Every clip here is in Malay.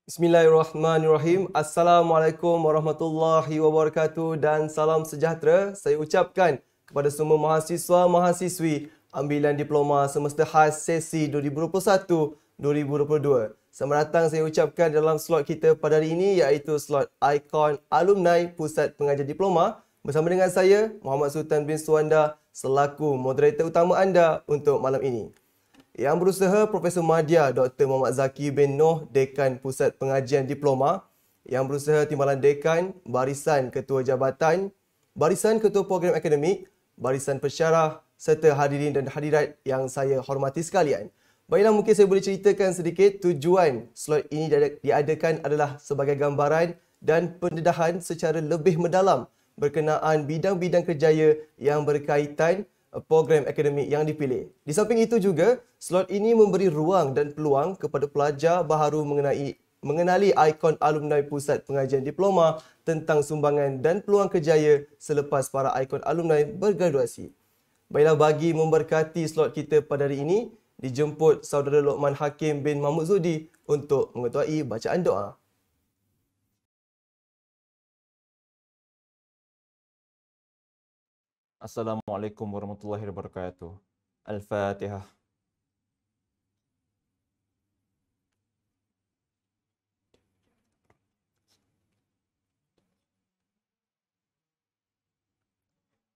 Bismillahirrahmanirrahim. Assalamualaikum warahmatullahi wabarakatuh dan salam sejahtera saya ucapkan kepada semua mahasiswa-mahasiswi ambilan diploma semester khas sesi 2021-2022. Selamat datang saya ucapkan dalam slot kita pada hari ini iaitu slot Ikon Alumni Pusat Pengajian Diploma bersama dengan saya Muhammad Sultan bin Suwanda selaku moderator utama anda untuk malam ini. Yang berusaha Profesor Madya Dr. Muhammad Zaki bin Noh, Dekan Pusat Pengajian Diploma. Yang berusaha Timbalan Dekan, Barisan Ketua Jabatan, Barisan Ketua Program Akademik, Barisan Pensyarah serta hadirin dan hadirat yang saya hormati sekalian. Baiklah, mungkin saya boleh ceritakan sedikit tujuan slot ini diadakan adalah sebagai gambaran dan pendedahan secara lebih mendalam berkenaan bidang-bidang kerjaya yang berkaitan program akademik yang dipilih. Di samping itu juga, slot ini memberi ruang dan peluang kepada pelajar baharu mengenali ikon alumni Pusat Pengajian Diploma tentang sumbangan dan peluang kerjaya selepas para ikon alumni bergraduasi. Baiklah, bagi memberkati slot kita pada hari ini, dijemput Saudara Lokman Hakim bin Mahmud Zudi untuk mengetuai bacaan doa. Assalamualaikum warahmatullahi wabarakatuh. Al-Fatihah.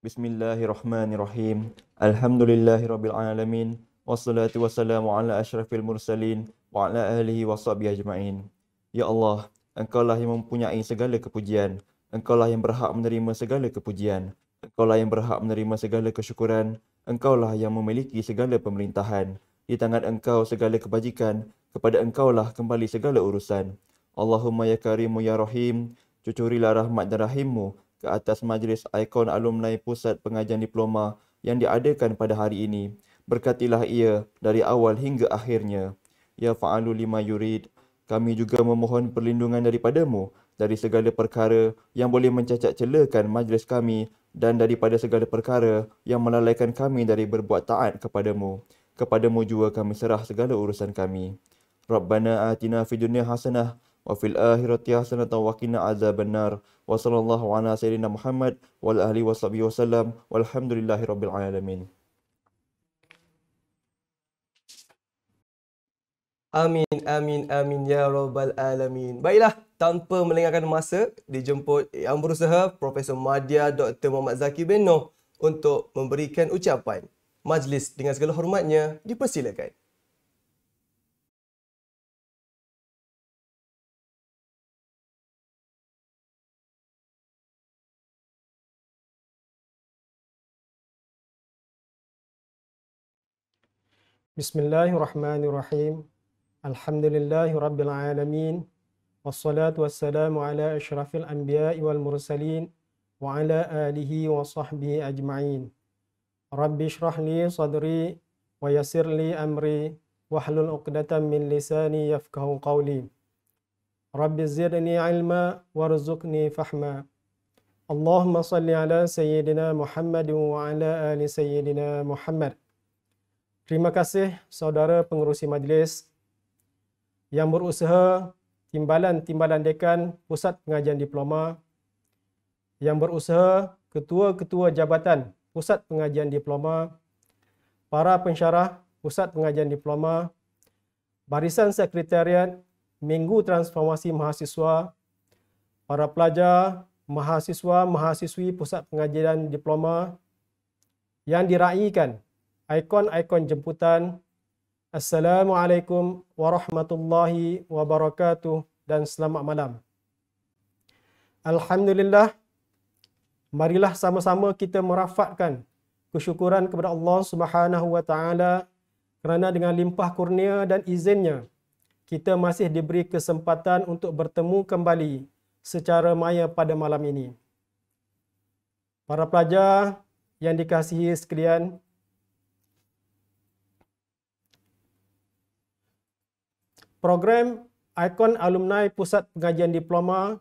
Bismillahirrahmanirrahim. Alhamdulillahirabbil alamin. Wassalatu wassalamu ala asyrafil mursalin wa ala alihi washabihi ajmain. Ya Allah, Engkaulah yang mempunyai segala kepujian. Engkaulah yang berhak menerima segala kepujian. Engkaulah yang berhak menerima segala kesyukuran. Engkaulah yang memiliki segala pemerintahan. Di tangan Engkau segala kebajikan. Kepada Engkaulah kembali segala urusan. Allahumma ya karimu ya rahim. Cucurilah rahmat dan rahimmu ke atas majlis ikon alumni Pusat Pengajian Diploma yang diadakan pada hari ini. Berkatilah ia dari awal hingga akhirnya. Ya fa'alu lima yurid. Kami juga memohon perlindungan daripadamu dari segala perkara yang boleh mencacat celakan majlis kami dan daripada segala perkara yang melalaikan kami dari berbuat taat kepadamu. Kepadamu juga kami serah segala urusan kami. Rabbana atina fid dunya hasanah wa fil akhirati hasanatan wa qina azabannar. Wa sallallahu ala sayyidina Muhammad wa ala alihi washabihi wasallam walhamdulillahirabbil alamin. Amin, amin, amin ya rabbal alamin. Baiklah, tanpa melengahkan masa, dijemput yang berusaha Profesor Madya Dr. Muhammad Zaki bin Noh untuk memberikan ucapan. Majlis dengan segala hormatnya dipersilakan. Bismillahirrahmanirrahim. Alhamdulillahi rabbil alamin. Wassalatu wassalamu ala asyrafil anbiya'i wal mursalin wa ala alihi wa sahbihi ajma'in. Rabbi shrah li sadri wa yassir li amri wahlul 'uqdatam min lisani yafqahu qawli. Rabbi zidni ilma warzuqni fahma. Allahumma salli ala sayyidina Muhammad wa ala ali sayyidina Muhammad. Terima kasih saudara pengerusi majlis yang berusaha Timbalan Dekan Pusat Pengajian Diploma, yang berusaha Ketua-Ketua Jabatan Pusat Pengajian Diploma, para pensyarah Pusat Pengajian Diploma, Barisan Sekretariat Minggu Transformasi Mahasiswa, para pelajar, mahasiswa-mahasiswi Pusat Pengajian Diploma yang diraikan ikon-ikon jemputan. Assalamualaikum warahmatullahi wabarakatuh dan selamat malam. Alhamdulillah, marilah sama-sama kita merafakkan kesyukuran kepada Allah Subhanahu wa taala kerana dengan limpah kurnia dan izinnya kita masih diberi kesempatan untuk bertemu kembali secara maya pada malam ini. Para pelajar yang dikasihi sekalian, program Ikon Alumni Pusat Pengajian Diploma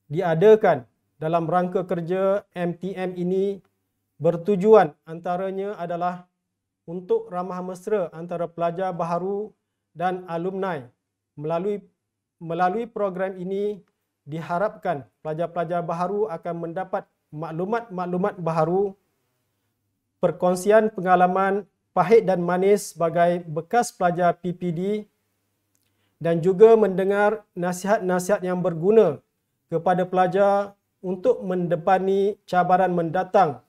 diadakan dalam rangka kerja MTM ini bertujuan antaranya adalah untuk ramah mesra antara pelajar baharu dan alumni melalui melalui program ini diharapkan pelajar-pelajar baharu akan mendapat maklumat-maklumat baharu, perkongsian pengalaman pahit dan manis sebagai bekas pelajar PPD dan juga mendengar nasihat-nasihat yang berguna kepada pelajar untuk mendepani cabaran mendatang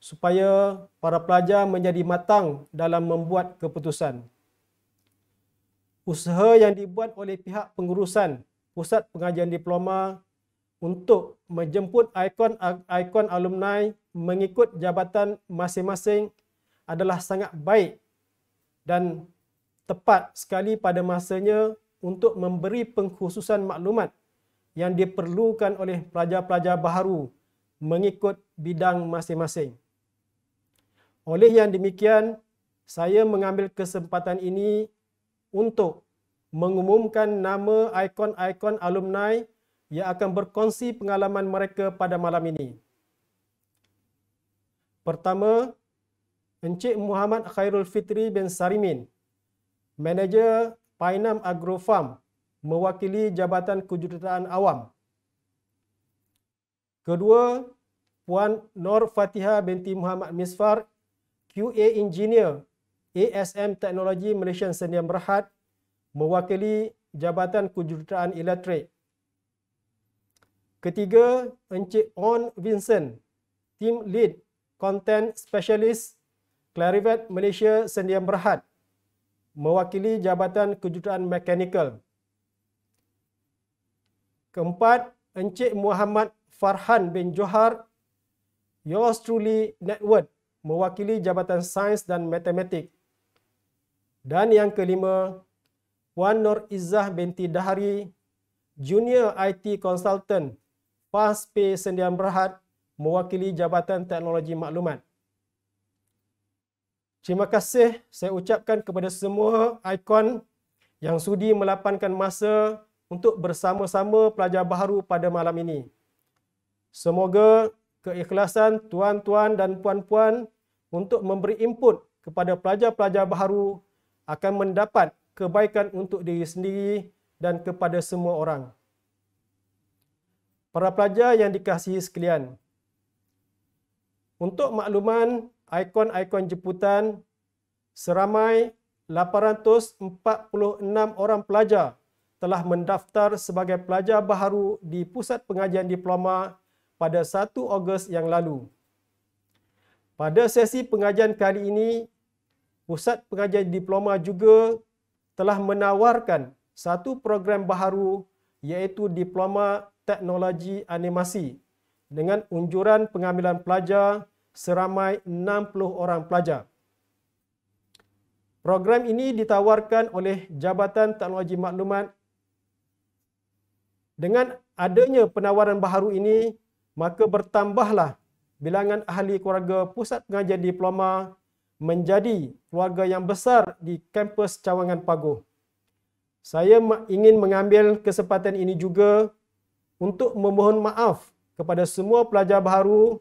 supaya para pelajar menjadi matang dalam membuat keputusan. Usaha yang dibuat oleh pihak pengurusan Pusat Pengajian Diploma untuk menjemput ikon alumni mengikut jabatan masing-masing adalah sangat baik dan tepat sekali pada masanya untuk memberi pengkhususan maklumat yang diperlukan oleh pelajar-pelajar baharu mengikut bidang masing-masing. Oleh yang demikian, saya mengambil kesempatan ini untuk mengumumkan nama ikon-ikon alumni yang akan berkongsi pengalaman mereka pada malam ini. Pertama, Encik Muhammad Khairul Fitri bin Sarimin, Manager Painam Agrofarm, mewakili Jabatan Kejuruteraan Awam. Kedua, Puan Nur Fatihah binti Muhammad Misfar, QA Engineer, ASM Teknologi Malaysia Sdn Bhd, mewakili Jabatan Kejuruteraan Elektrik. Ketiga, Encik On Vincent, Team Lead Content Specialist, Clarivet Malaysia Sdn Bhd, mewakili Jabatan Kejuruteraan Mekanikal. Keempat, Encik Muhammad Farhan bin Johar, Yours Truly Network, mewakili Jabatan Sains dan Matematik. Dan yang kelima, Puan Nur Izzah binti Dahari, Junior IT Consultant, Fastpay Sdn Bhd, mewakili Jabatan Teknologi Maklumat. Terima kasih saya ucapkan kepada semua ikon yang sudi melapangkan masa untuk bersama-sama pelajar baharu pada malam ini. Semoga keikhlasan tuan-tuan dan puan-puan untuk memberi input kepada pelajar-pelajar baharu akan mendapat kebaikan untuk diri sendiri dan kepada semua orang. Para pelajar yang dikasihi sekalian, untuk makluman ikon-ikon jemputan, seramai 846 orang pelajar telah mendaftar sebagai pelajar baharu di Pusat Pengajian Diploma pada 1 Ogos yang lalu. Pada sesi pengajian kali ini, Pusat Pengajian Diploma juga telah menawarkan satu program baharu iaitu Diploma Teknologi Animasi dengan unjuran pengambilan pelajar seramai 60 orang pelajar. Program ini ditawarkan oleh Jabatan Teknologi Maklumat. Dengan adanya penawaran baharu ini, maka bertambahlah bilangan ahli keluarga Pusat Pengajian Diploma menjadi keluarga yang besar di kampus Cawangan Paguh. Saya ingin mengambil kesempatan ini juga untuk memohon maaf kepada semua pelajar baharu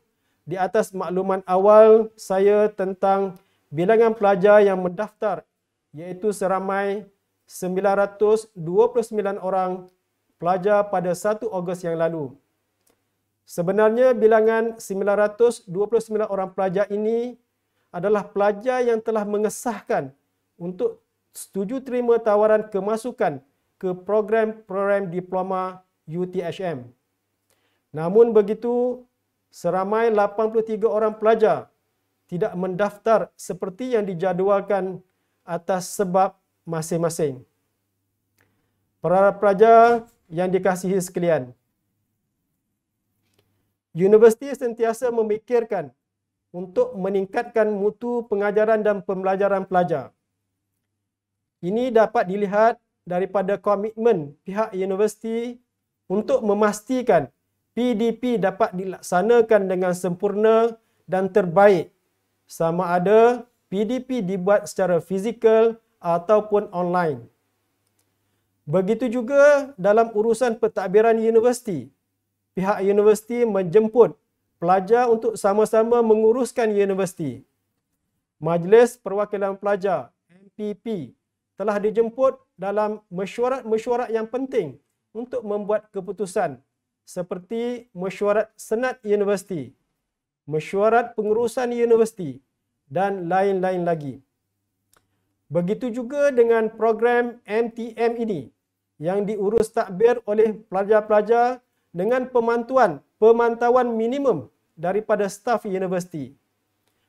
di atas makluman awal saya tentang bilangan pelajar yang mendaftar iaitu seramai 929 orang pelajar pada 1 Ogos yang lalu. Sebenarnya bilangan 929 orang pelajar ini adalah pelajar yang telah mengesahkan untuk setuju terima tawaran kemasukan ke program-program diploma UTHM. Namun begitu, seramai 83 orang pelajar tidak mendaftar seperti yang dijadualkan atas sebab masing-masing. Para pelajar yang dikasihi sekalian, universiti sentiasa memikirkan untuk meningkatkan mutu pengajaran dan pembelajaran pelajar. Ini dapat dilihat daripada komitmen pihak universiti untuk memastikan PDP dapat dilaksanakan dengan sempurna dan terbaik, sama ada PDP dibuat secara fizikal ataupun online. Begitu juga dalam urusan pentadbiran universiti, pihak universiti menjemput pelajar untuk sama-sama menguruskan universiti. Majlis Perwakilan Pelajar MPP telah dijemput dalam mesyuarat-mesyuarat yang penting untuk membuat keputusan seperti mesyuarat Senat Universiti, mesyuarat pengurusan universiti dan lain-lain lagi. Begitu juga dengan program MTM ini yang diurus takbir oleh pelajar-pelajar dengan pemantauan minimum daripada staf universiti.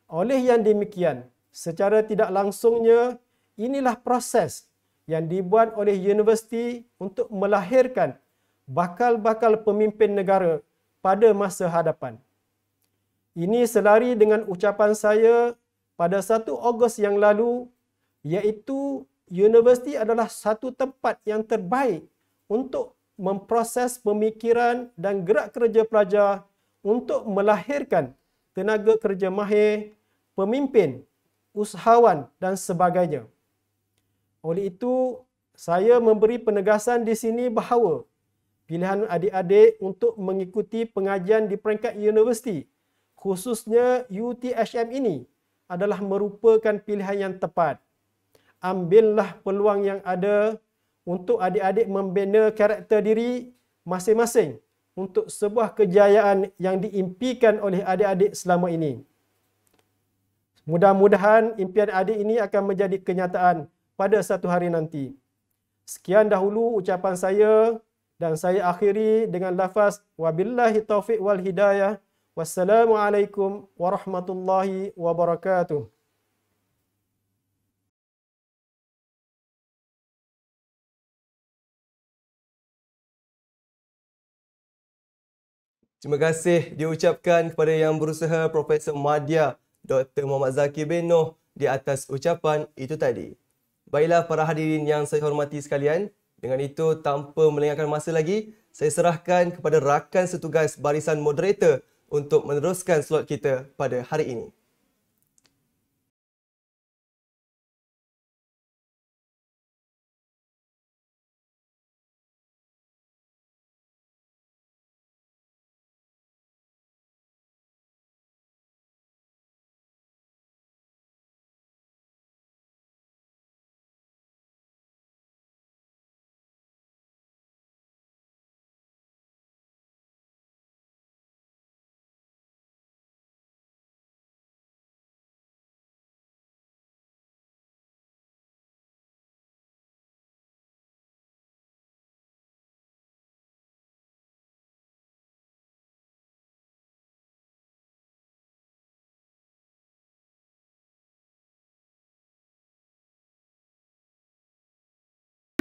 Oleh yang demikian, secara tidak langsungnya, inilah proses yang dibuat oleh universiti untuk melahirkan bakal-bakal pemimpin negara pada masa hadapan. Ini selari dengan ucapan saya pada 1 Ogos yang lalu, iaitu universiti adalah satu tempat yang terbaik untuk memproses pemikiran dan gerak kerja pelajar untuk melahirkan tenaga kerja mahir, pemimpin, usahawan dan sebagainya. Oleh itu, saya memberi penegasan di sini bahawa pilihan adik-adik untuk mengikuti pengajian di peringkat universiti, khususnya UTHM ini, adalah merupakan pilihan yang tepat. Ambillah peluang yang ada untuk adik-adik membina karakter diri masing-masing untuk sebuah kejayaan yang diimpikan oleh adik-adik selama ini. Mudah-mudahan impian adik ini akan menjadi kenyataan pada satu hari nanti. Sekian dahulu ucapan saya dan saya akhiri dengan lafaz wabillahi taufiq wal hidayah. Wassalamualaikum warahmatullahi wabarakatuh. Terima kasih diucapkan kepada yang berusaha Profesor Madya Dr. Muhammad Zakir bin Noh di atas ucapan itu tadi. Baiklah para hadirin yang saya hormati sekalian, dengan itu tanpa melengahkan masa lagi, saya serahkan kepada rakan setugas barisan moderator untuk meneruskan slot kita pada hari ini.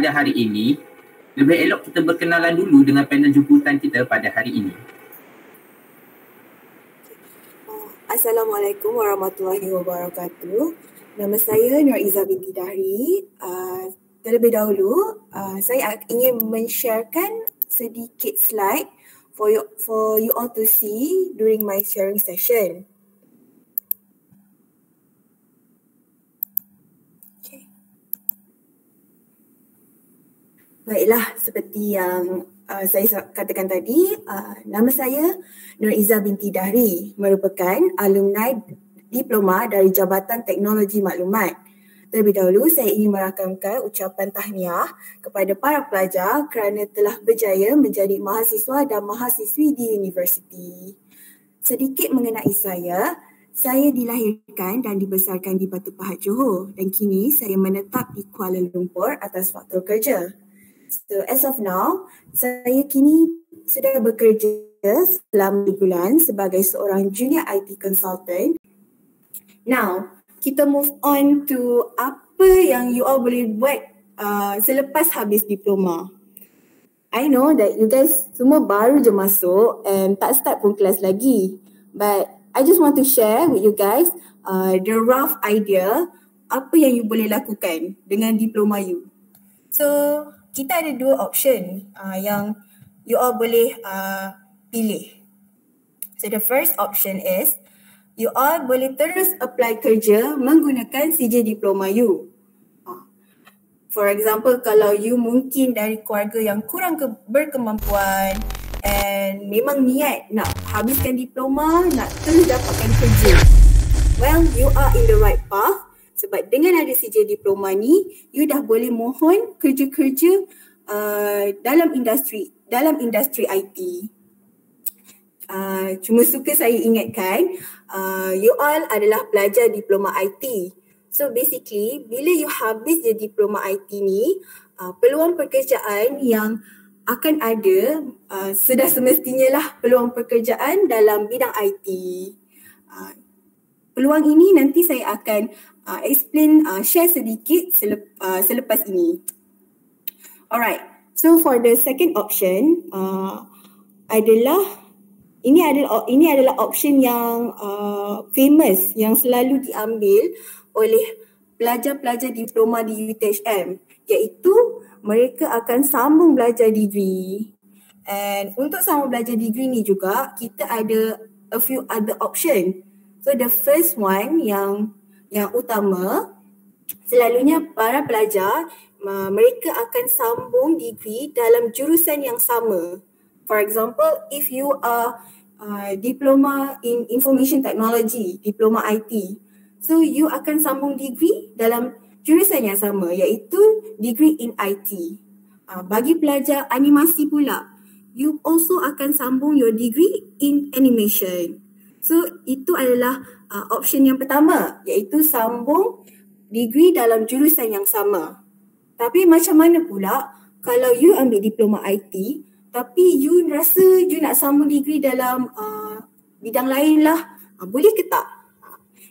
Pada hari ini, lebih elok kita berkenalan dulu dengan panel jemputan kita pada hari ini. Assalamualaikum warahmatullahi wabarakatuh. Nama saya Nur Izzah binti Dahri. Terlebih dahulu, saya ingin men-sharekan sedikit slide for you all to see during my sharing session. Baiklah, seperti yang saya katakan tadi, nama saya Nur Izzah binti Dahri, merupakan alumni diploma dari Jabatan Teknologi Maklumat. Terlebih dahulu, saya ingin merakamkan ucapan tahniah kepada para pelajar kerana telah berjaya menjadi mahasiswa dan mahasiswi di universiti. Sedikit mengenai saya dilahirkan dan dibesarkan di Batu Pahat, Johor, dan kini saya menetap di Kuala Lumpur atas faktor kerja. So as of now, saya kini sudah bekerja selama 2 bulan sebagai seorang junior IT consultant. Now, kita move on to apa yang you all boleh buat selepas habis diploma. I know that you guys semua baru je masuk and tak start pun kelas lagi. But I just want to share with you guys the rough idea apa yang you boleh lakukan dengan diploma you. So, kita ada 2 option yang you all boleh pilih. So the first option is you all boleh terus apply kerja menggunakan CJ diploma you. For example, kalau you mungkin dari keluarga yang kurang berkemampuan and memang niat nak habiskan diploma, nak terus dapatkan kerja. Well, you are in the right path. Sebab dengan ada CJ diploma ni, you dah boleh mohon kerja-kerja dalam industri IT. Cuma suka saya ingatkan, you all adalah pelajar diploma IT. So basically, bila you habis je diploma IT ni, peluang pekerjaan yang akan ada, sudah semestinya lah peluang pekerjaan dalam bidang IT. Peluang ini nanti saya akan share sedikit selepas ini. Alright, so for the second option ini adalah option yang famous, yang selalu diambil oleh pelajar-pelajar diploma di UTHM, iaitu mereka akan sambung belajar degree. And untuk sambung belajar degree ni juga kita ada a few other option. So the first one yang utama, selalunya para pelajar mereka akan sambung degree dalam jurusan yang sama. For example, if you are diploma in information technology, diploma IT, so you akan sambung degree dalam jurusan yang sama, iaitu degree in IT. Bagi pelajar animasi pula, you also akan sambung your degree in animation. So itu adalah option yang pertama, iaitu sambung degree dalam jurusan yang sama. Tapi macam mana pula kalau you ambil diploma IT tapi you rasa you nak sambung degree dalam bidang lain lah, boleh ke tak?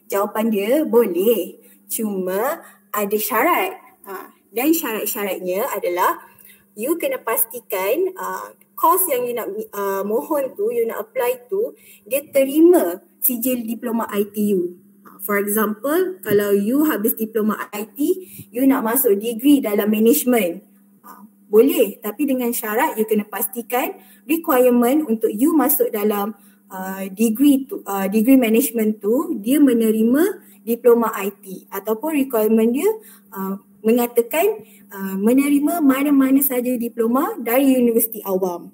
Jawapan dia boleh, cuma ada syarat. Dan syarat-syaratnya adalah you kena pastikan course yang you nak mohon tu, you nak apply tu, dia terima sijil diploma IT you. For example, kalau you habis diploma IT, you nak masuk degree dalam management, boleh, tapi dengan syarat you kena pastikan requirement untuk you masuk dalam degree management tu, dia menerima diploma IT, ataupun requirement dia mengatakan menerima mana-mana saja diploma dari universiti awam.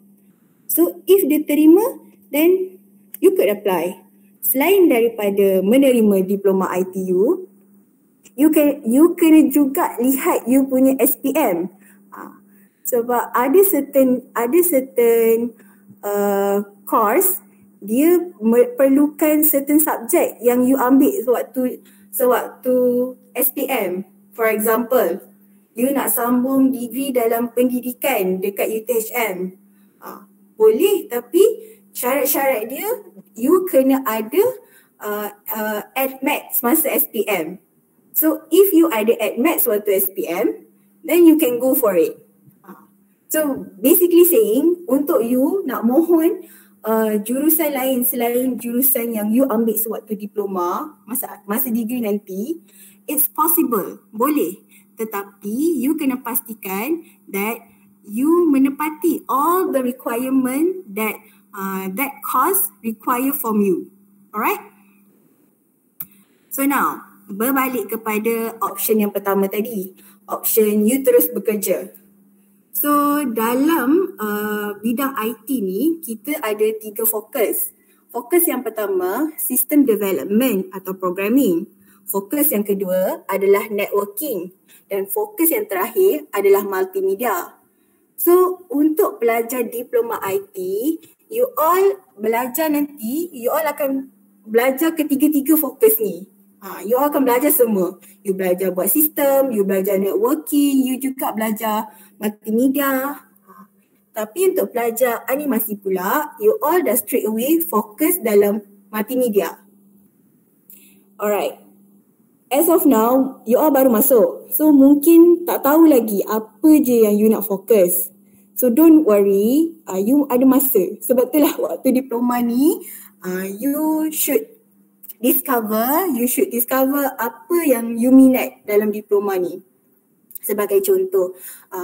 So if dia terima, then you could apply. Selain daripada menerima diploma IT you kena juga lihat you punya SPM. Sebab ada certain course dia perlukan certain subjek yang you ambil sewaktu SPM. For example, you nak sambung degree dalam pendidikan dekat UTHM. Boleh, tapi syarat-syarat dia you kena ada AdMaths masa SPM. So if you ada AdMaths waktu SPM, then you can go for it. So basically saying, untuk you nak mohon jurusan lain selain jurusan yang you ambil sewaktu diploma, masa degree nanti, it's possible, boleh. Tetapi you kena pastikan that you menepati all the requirement that that course require from you. Alright? So now, berbalik kepada option yang pertama tadi, option you terus bekerja. So dalam bidang IT ni, kita ada 3 fokus. Fokus yang pertama, system development atau programming. Fokus yang kedua adalah networking. Dan fokus yang terakhir adalah multimedia. So untuk pelajar diploma IT, you all belajar nanti, you all akan belajar ketiga-tiga fokus ni. You all akan belajar semua. You belajar buat sistem, you belajar networking, you juga belajar multimedia. Tapi untuk pelajar animasi pula, you all dah straight away fokus dalam multimedia. Alright. As of now, you all baru masuk. So mungkin tak tahu lagi apa je yang you nak fokus. So don't worry, you ada masa. Sebab itulah waktu diploma ni, you should discover apa yang you minat dalam diploma ni. Sebagai contoh,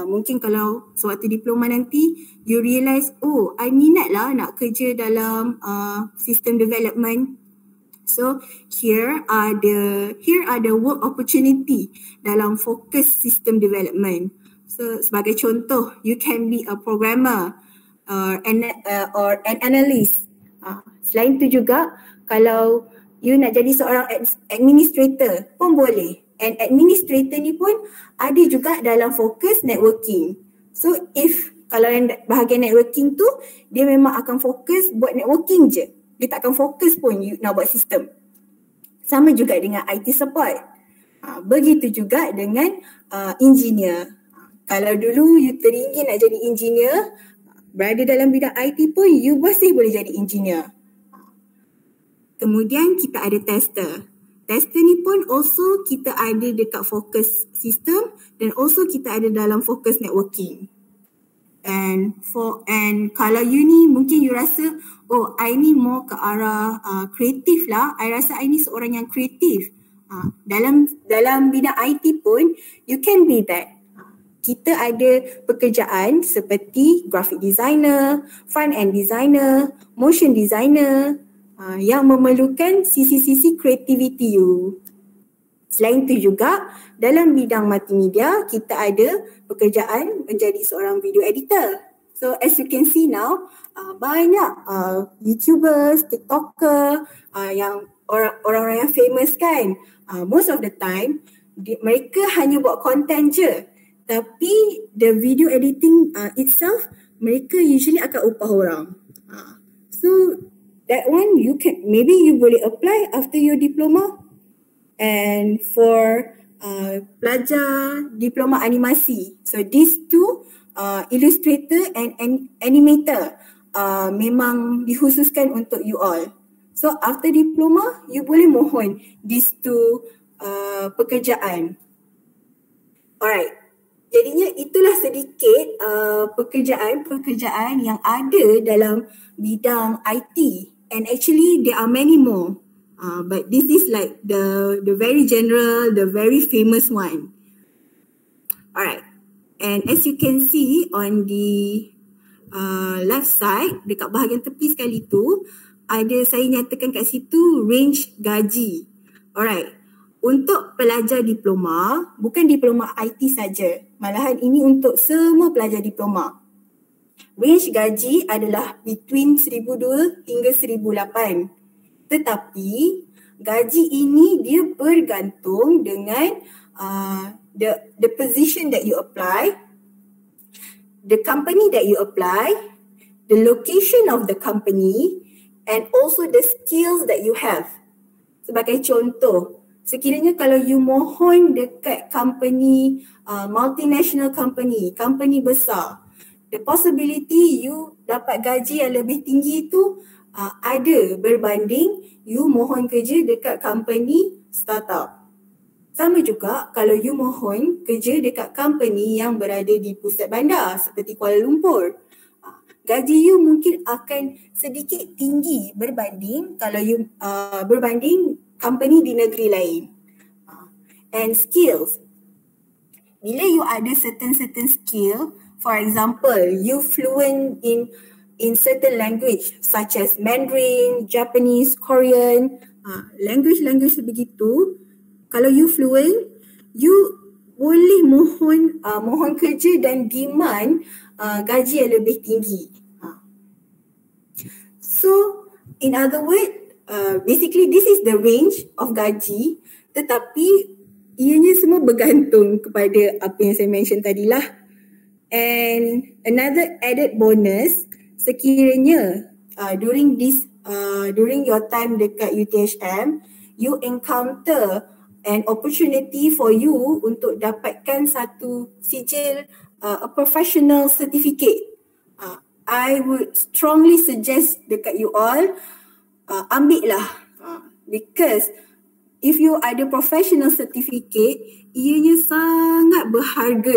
mungkin kalau sewaktu diploma nanti, you realise, oh, I minat lah nak kerja dalam system development. So here are the work opportunity dalam fokus system development. So sebagai contoh, you can be a programmer or an analyst. Selain tu juga, kalau you nak jadi seorang administrator pun boleh. And administrator ni pun ada juga dalam fokus networking. So kalau yang bahagian networking tu, dia memang akan fokus buat networking je. Dia tak akan fokus pun you nak buat sistem. Sama juga dengan IT support. Begitu juga dengan engineer. Kalau dulu you teringin nak jadi engineer, berada dalam bidang IT pun you masih boleh jadi engineer. Kemudian kita ada tester. Tester ni pun also kita ada dekat fokus sistem dan also kita ada dalam fokus networking. And kalau you ni mungkin you rasa, oh I ni more ke arah kreatif lah. I rasa I ni seorang yang kreatif. Dalam bidang IT pun you can be that. Kita ada pekerjaan seperti graphic designer, front end designer, motion designer yang memerlukan sisi-sisi creativity you. Selain itu juga dalam bidang multimedia kita ada pekerjaan menjadi seorang video editor. So as you can see now, banyak YouTubers, TikToker yang orang-orang yang famous kan. Most of the time mereka hanya buat content je. Tapi the video editing itself, mereka usually akan upah orang. So that one maybe you boleh apply after your diploma. And for pelajar diploma animasi, so these two illustrator and animator memang dikhususkan untuk you all. So after diploma, you boleh mohon these two pekerjaan. Alright. Jadinya itulah sedikit pekerjaan-pekerjaan yang ada dalam bidang IT, and actually there are many more. But this is like the very general, the very famous one. Alright, and as you can see on the left side, dekat bahagian tepi sekali tu, saya nyatakan kat situ range gaji. Alright. Untuk pelajar diploma, bukan diploma IT saja. Malahan ini untuk semua pelajar diploma. Range gaji adalah between 1,200 hingga 1,800. Tetapi gaji ini dia bergantung dengan the position that you apply, the company that you apply, the location of the company, and also the skills that you have. Sebagai contoh, sekiranya kalau you mohon dekat company, multinational company besar, the possibility you dapat gaji yang lebih tinggi tu ada berbanding you mohon kerja dekat company startup. Sama juga kalau you mohon kerja dekat company yang berada di pusat bandar seperti Kuala Lumpur. Gaji you mungkin akan sedikit tinggi berbanding kalau you berbanding company di negeri lain. And skills. Bila you ada certain skill, for example, you fluent in certain language such as Mandarin, Japanese, Korean, language begitu, kalau you fluent, you boleh mohon kerja dan demand gaji yang lebih tinggi. So, in other words, basically this is the range of gaji, tetapi ianya semua bergantung kepada apa yang saya mention tadilah. And another added bonus, sekiranya during your time dekat UTHM, you encounter an opportunity for you untuk dapatkan satu sijil, a professional certificate. I would strongly suggest dekat you all, ambil lah. Because if you ada professional certificate, ianya sangat berharga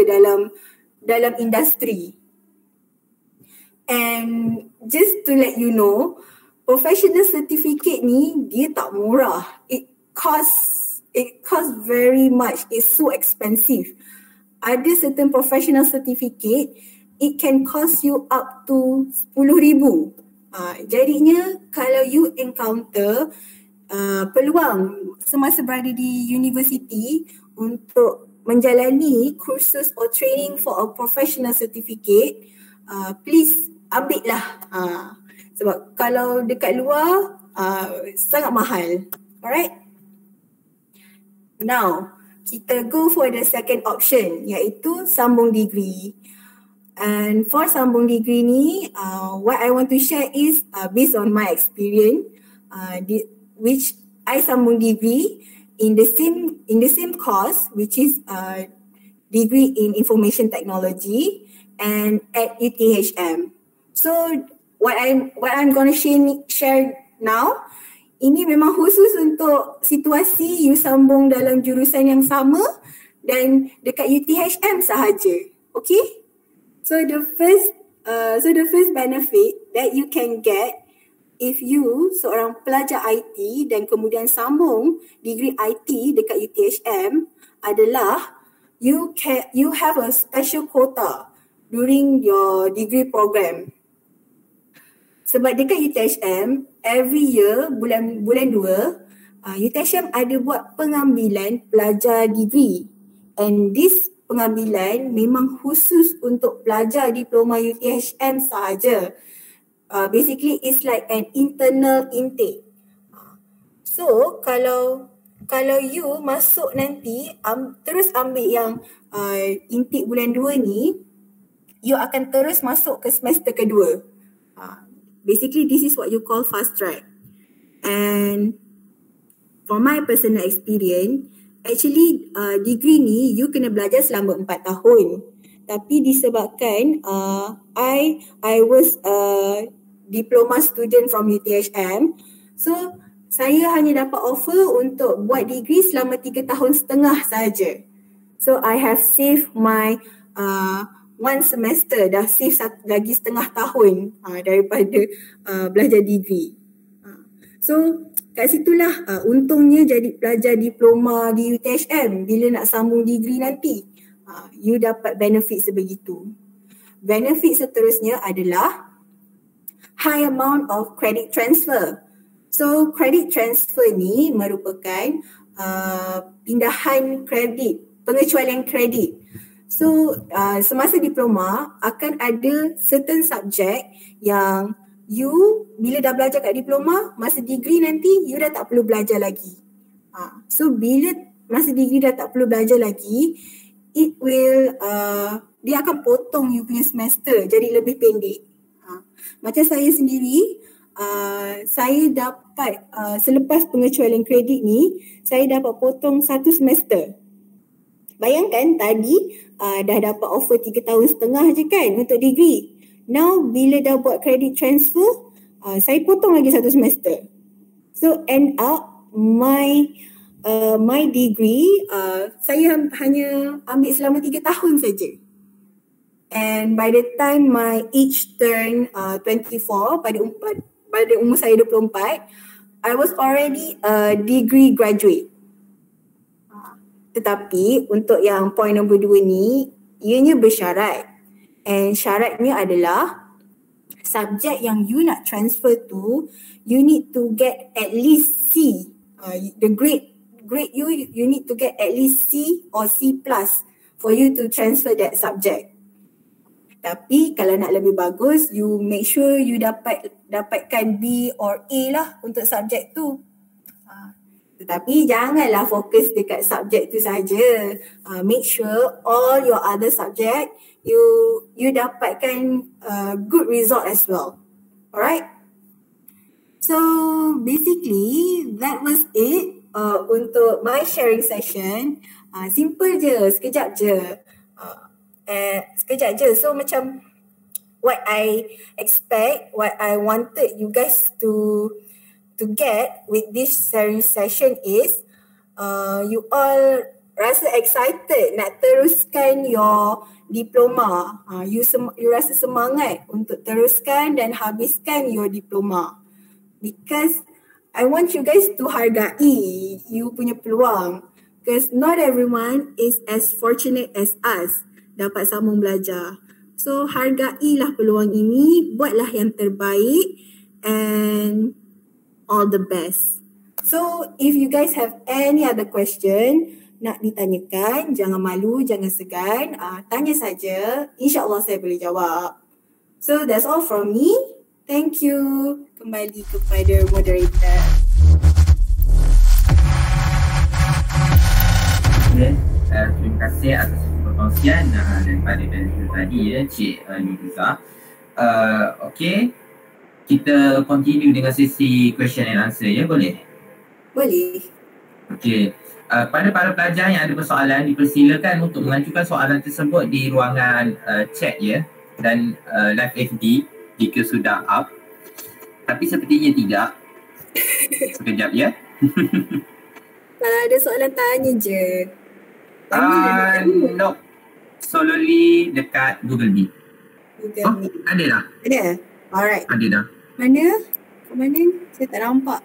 dalam industri. And just to let you know, professional certificate ni dia tak murah. It costs very much. It's so expensive. Ada certain professional certificate, it can cost you up to 10,000. Jadinya kalau you encounter peluang semasa berada di universiti untuk menjalani kursus or training for a professional certificate, please ambil lah. Sebab kalau dekat luar sangat mahal. Alright. Now, kita go for the second option, iaitu sambung degree. And for sambung degree ni, what I want to share is based on my experience, which I sambung degree in the same course, which is degree in information technology and at UTHM. So what I'm going to share now, ini memang khusus untuk situasi you sambung dalam jurusan yang sama dan dekat UTHM sahaja. Okay? So the first benefit that you can get if you seorang pelajar IT dan kemudian sambung degree IT dekat UTHM adalah you have a special quota during your degree program. Sebab dekat UTHM every year bulan 2 UTHM ada buat pengambilan pelajar degree, and this pengambilan memang khusus untuk pelajar diploma UTHM sahaja. Basically it's like an internal intake. So kalau you masuk nanti terus ambil yang intake bulan 2 ni, you akan terus masuk ke semester kedua. Basically this is what you call fast track. And for my personal experience, actually degree ni you kena belajar selama 4 tahun. Tapi disebabkan I was a diploma student from UTHM, so saya hanya dapat offer untuk buat degree selama 3 tahun setengah sahaja. So I have saved my one semester, dah save lagi setengah tahun daripada belajar degree. So kat situlah untungnya jadi pelajar diploma di UTHM. Bila nak sambung degree nanti, you dapat benefit sebegitu. Benefit seterusnya adalah high amount of credit transfer. So credit transfer ni merupakan pindahan kredit, pengecualian kredit. So semasa diploma akan ada certain subject yang you bila dah belajar kat diploma, masa degree nanti you dah tak perlu belajar lagi. So bila masa degree dah tak perlu belajar lagi, it will dia akan potong you punya semester jadi lebih pendek. Macam saya sendiri, saya dapat selepas pengecualian kredit ni, saya dapat potong 1 semester. Bayangkan tadi dah dapat offer 3 tahun setengah je kan untuk degree. Now bila dah buat credit transfer, saya potong lagi 1 semester. So end up my degree saya hanya ambil selama 3 tahun saja. And by the time my age turn 24, pada umur saya 24, I was already a degree graduate. Tetapi untuk yang point nombor 2 ni, ianya bersyarat. And syaratnya adalah subjek yang you nak transfer tu, you need to get at least C. The grade you need to get at least C or C+ for you to transfer that subject. Tapi kalau nak lebih bagus, you make sure you dapatkan B or A lah untuk subjek tu. Tetapi janganlah fokus dekat subjek tu saja. Make sure all your other subject you dapatkan good result as well. Alright? So basically that was it untuk my sharing session. Simple je, sekejap je. So macam what I expect, what I wanted you guys to get with this sharing session is you all rasa excited nak teruskan your diploma. You rasa semangat untuk teruskan dan habiskan your diploma. Because I want you guys to hargai you punya peluang. Because not everyone is as fortunate as us dapat sambung belajar. So hargailah peluang ini, buatlah yang terbaik and all the best. So if you guys have any other question nak ditanyakan, jangan malu, jangan segan, tanya saja. InsyaAllah saya boleh jawab. So that's all from me. Thank you. Kembali kepada moderator. Terima kasih atas perkongsian daripada tadi ya, Cik Nuriza. Okey, kita continue dengan sesi question and answer ya, boleh? Boleh. Okey. Pada para pelajar yang ada persoalan, dipersilakan untuk mengajukan soalan tersebut di ruangan chat ya, dan live FD jika sudah up. Tapi sepertinya tidak. Sekejap ya. Kalau ada soalan tanya je. No. Solely dekat Google Meet. Google Oh, Meet. ada dah. Ada? Alright. Ada dah. Mana? Kat mana? Saya tak nampak.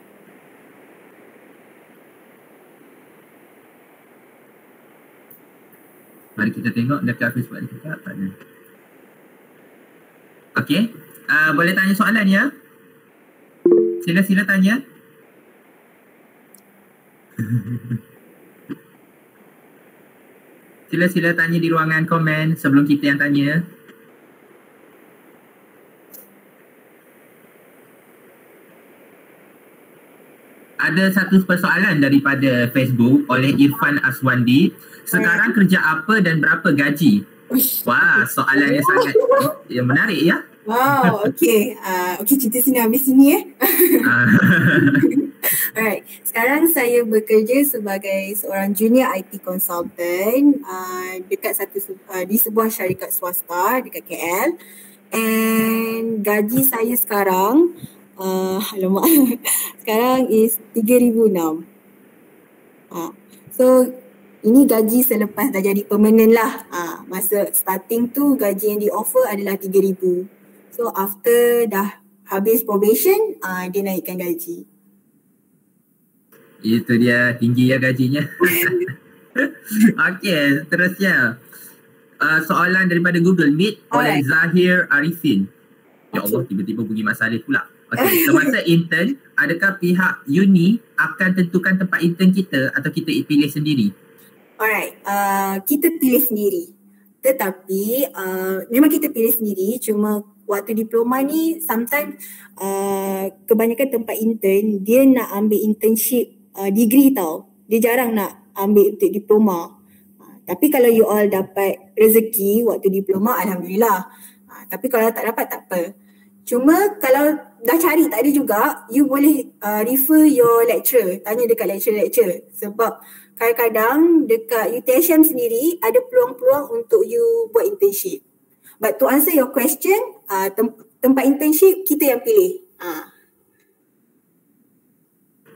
Mari kita tengok dekat Facebook kita tak ada. Okey. Boleh tanya soalan ya? Sila tanya. Sila tanya di ruangan komen sebelum kita yang tanya. Ada satu persoalan daripada Facebook oleh Irfan Aswandi. Sekarang kerja apa dan berapa gaji? Wah, soalannya sangat menarik ya. Wow, okay. Okay, cerita sini habis sini Alright, sekarang saya bekerja sebagai seorang junior IT consultant dekat di sebuah syarikat swasta dekat KL. And gaji saya sekarang, sekarang is 3,006. So, ini gaji selepas dah jadi permanent lah. Masa starting tu gaji yang di offer adalah 3,000. So after dah habis probation, dia naikkan gaji. Itu dia, tinggi ya gajinya. Okey, seterusnya. Soalan daripada Google Meet oleh Zahir Arifin. Ya Allah, tiba-tiba pergi Mak Saleh pula. Okey, semasa intern, adakah pihak uni akan tentukan tempat intern kita atau kita pilih sendiri? Alright, kita pilih sendiri. Tetapi memang kita pilih sendiri, cuma waktu diploma ni sometimes kebanyakan tempat intern dia nak ambil internship degree tau. Dia jarang nak ambil untuk diploma. Tapi kalau you all dapat rezeki waktu diploma, Alhamdulillah. Tapi kalau tak dapat, tak apa. Cuma kalau dah cari tak ada juga, you boleh refer your lecturer, tanya dekat lecturer. Sebab kadang-kadang dekat UTHM sendiri ada peluang-peluang untuk you buat internship. But to answer your question, tempat internship kita yang pilih.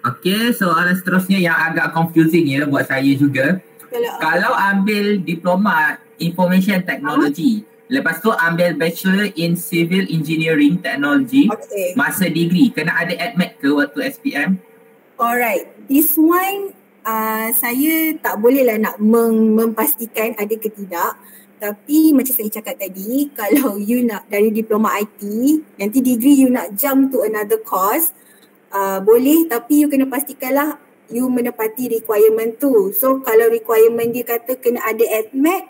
Okay, soalan seterusnya yang agak confusing ya buat saya juga. Kalau ambil diploma Information Technology, lepas tu ambil Bachelor in Civil Engineering Technology, masa degree, kena ada admit ke waktu SPM? Alright, this one saya tak boleh lah nak memastikan ada ke tidak. Tapi macam saya cakap tadi, kalau you nak dari diploma IT, nanti degree you nak jump to another course, boleh, tapi you kena pastikanlah you menepati requirement tu. So kalau requirement dia kata kena ada ADMET,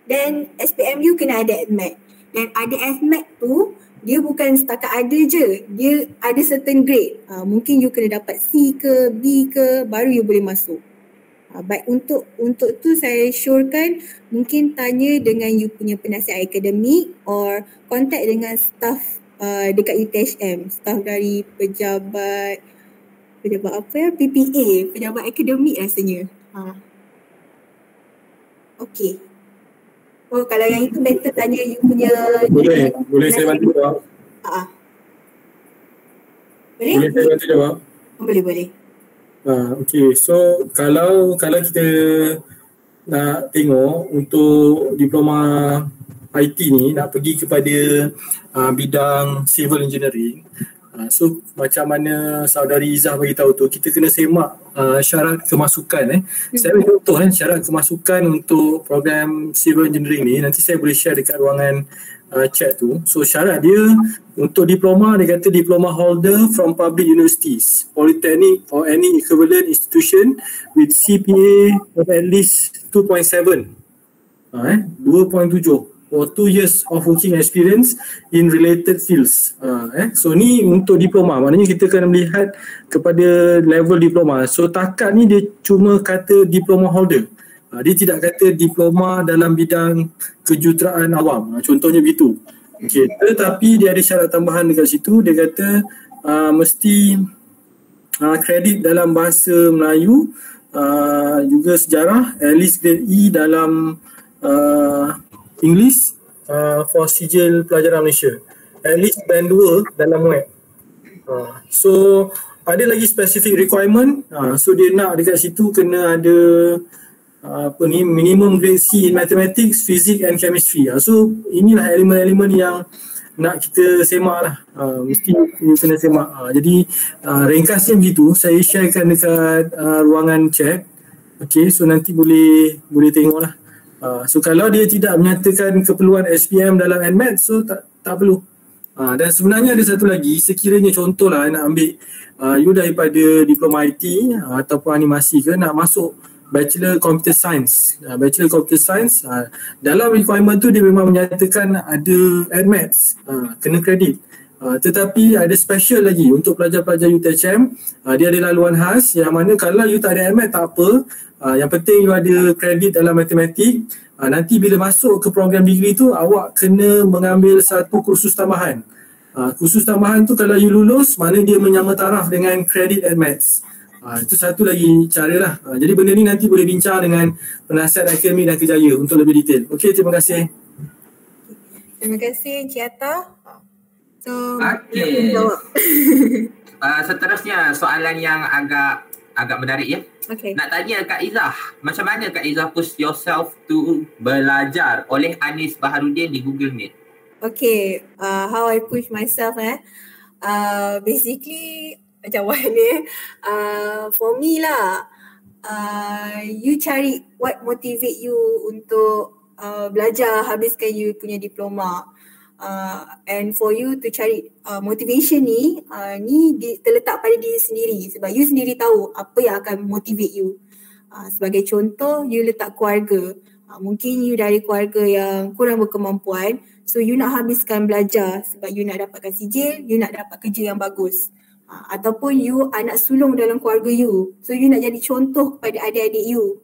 then SPM you kena ada ADMET. Dan ada ADMET tu, dia bukan setakat ada je, dia ada certain grade. Mungkin you kena dapat C ke B ke, baru you boleh masuk. Baik, untuk tu saya syorkan mungkin tanya dengan you punya penasihat akademik or contact dengan staff dekat UTHM, staff dari pejabat apa ya, PPA, pejabat akademik rasanya. Okey. Oh, kalau yang itu better tanya you punya. Boleh saya bantu jawab? Boleh? Boleh saya bantu jawab? Boleh. Okay, so kalau kita nak tengok untuk diploma IT ni nak pergi kepada bidang civil engineering, so macam mana saudari Izzah bagi tahu tu, kita kena semak syarat kemasukan. Saya bagi contoh syarat kemasukan untuk program civil engineering ni, nanti saya boleh share dekat ruangan chat tu. So syarat dia untuk diploma, dia kata diploma holder from public universities, polytechnic or any equivalent institution with CPA of at least 2.7 or 2 years of working experience in related fields. So ni untuk diploma, maknanya kita kena melihat kepada level diploma. So takat ni dia cuma kata diploma holder. Dia tidak kata diploma dalam bidang kejuruteraan awam. Contohnya begitu. Okey, tetapi dia ada syarat tambahan dekat situ. Dia kata mesti kredit dalam bahasa Melayu, juga sejarah, at least grade E dalam English for sijil pelajaran Malaysia. At least band 2 dalam web. So ada lagi specific requirement. So dia nak dekat situ kena ada minimum grade C in mathematics, physics and chemistry. So inilah elemen-elemen yang nak kita semak lah. Mesti kena semak. Jadi ringkasnya begitu. Saya sharekan dekat ruangan chat. Okay, so nanti boleh tengok lah. So kalau dia tidak menyatakan keperluan SPM dalam NMAT, so tak perlu. Dan sebenarnya ada satu lagi, sekiranya contohlah nak ambil you daripada diploma IT ataupun animasi ke, nak masuk Bachelor Computer Science. Bachelor Computer Science, dalam requirement tu dia memang menyatakan ada NMATS, kena kredit. Tetapi ada special lagi untuk pelajar-pelajar UTHM, dia ada laluan khas yang mana kalau you tak ada NMAT tak apa, yang penting you ada kredit dalam matematik. Nanti bila masuk ke program degree tu, awak kena mengambil satu kursus tambahan. Kursus tambahan tu kalau you lulus, mana dia menyama taraf dengan kredit NMATS. Itu satu lagi cara lah. Jadi benda ni nanti boleh bincang dengan penasihat akademik dan kerjaya untuk lebih detail. Okey, terima kasih. Terima kasih Encik Atta. So, okey. Seterusnya soalan yang agak menarik ya. Okay. Nak tanya Kak Izzah, macam mana Kak Izzah push yourself to belajar oleh Anis Baharudin di Google Meet? Okay, how I push myself basically macam mana, for me lah, you cari what motivate you untuk belajar, habiskan you punya diploma. And for you to cari motivation ni terletak pada diri sendiri, sebab you sendiri tahu apa yang akan motivate you. Sebagai contoh, you letak keluarga. Mungkin you dari keluarga yang kurang berkemampuan, so you nak habiskan belajar sebab you nak dapatkan sijil, you nak dapat kerja yang bagus. Ataupun you anak sulung dalam keluarga you, so you nak jadi contoh kepada adik-adik you.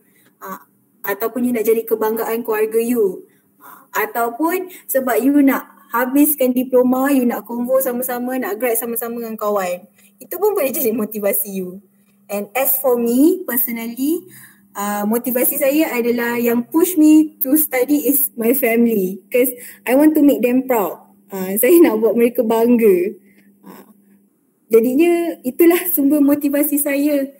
Ataupun you nak jadi kebanggaan keluarga you. Ataupun sebab you nak habiskan diploma, you nak convo sama-sama, nak grad sama-sama dengan kawan. Itu pun boleh jadi motivasi you. And as for me personally, motivasi saya adalah yang push me to study is my family, because I want to make them proud. Saya nak buat mereka bangga. Jadinya itulah sumber motivasi saya.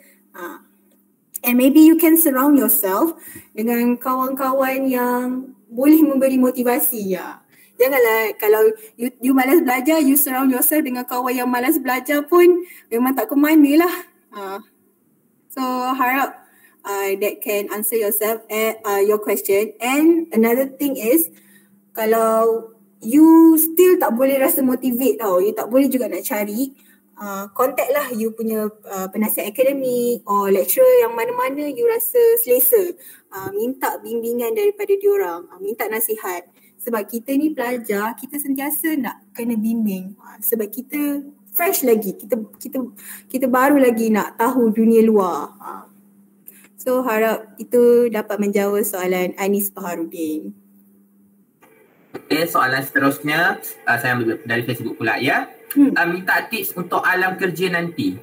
And maybe you can surround yourself dengan kawan-kawan yang boleh memberi motivasi. Janganlah kalau you malas belajar, you surround yourself dengan kawan yang malas belajar pun memang tak ke mana lah. So harap that can answer yourself your question. And another thing is, kalau you still tak boleh rasa motivate tau, you tak boleh juga nak cari, contact lah you punya penasihat akademik or lecturer yang mana-mana you rasa selesa. Minta bimbingan daripada diorang, minta nasihat. Sebab kita ni pelajar, kita sentiasa nak kena bimbing. Sebab kita fresh lagi, kita baru lagi nak tahu dunia luar. So harap itu dapat menjawab soalan Anis Baharudin. Okay, soalan seterusnya saya ambil dari Facebook pula ya. Minta tips untuk alam kerja nanti.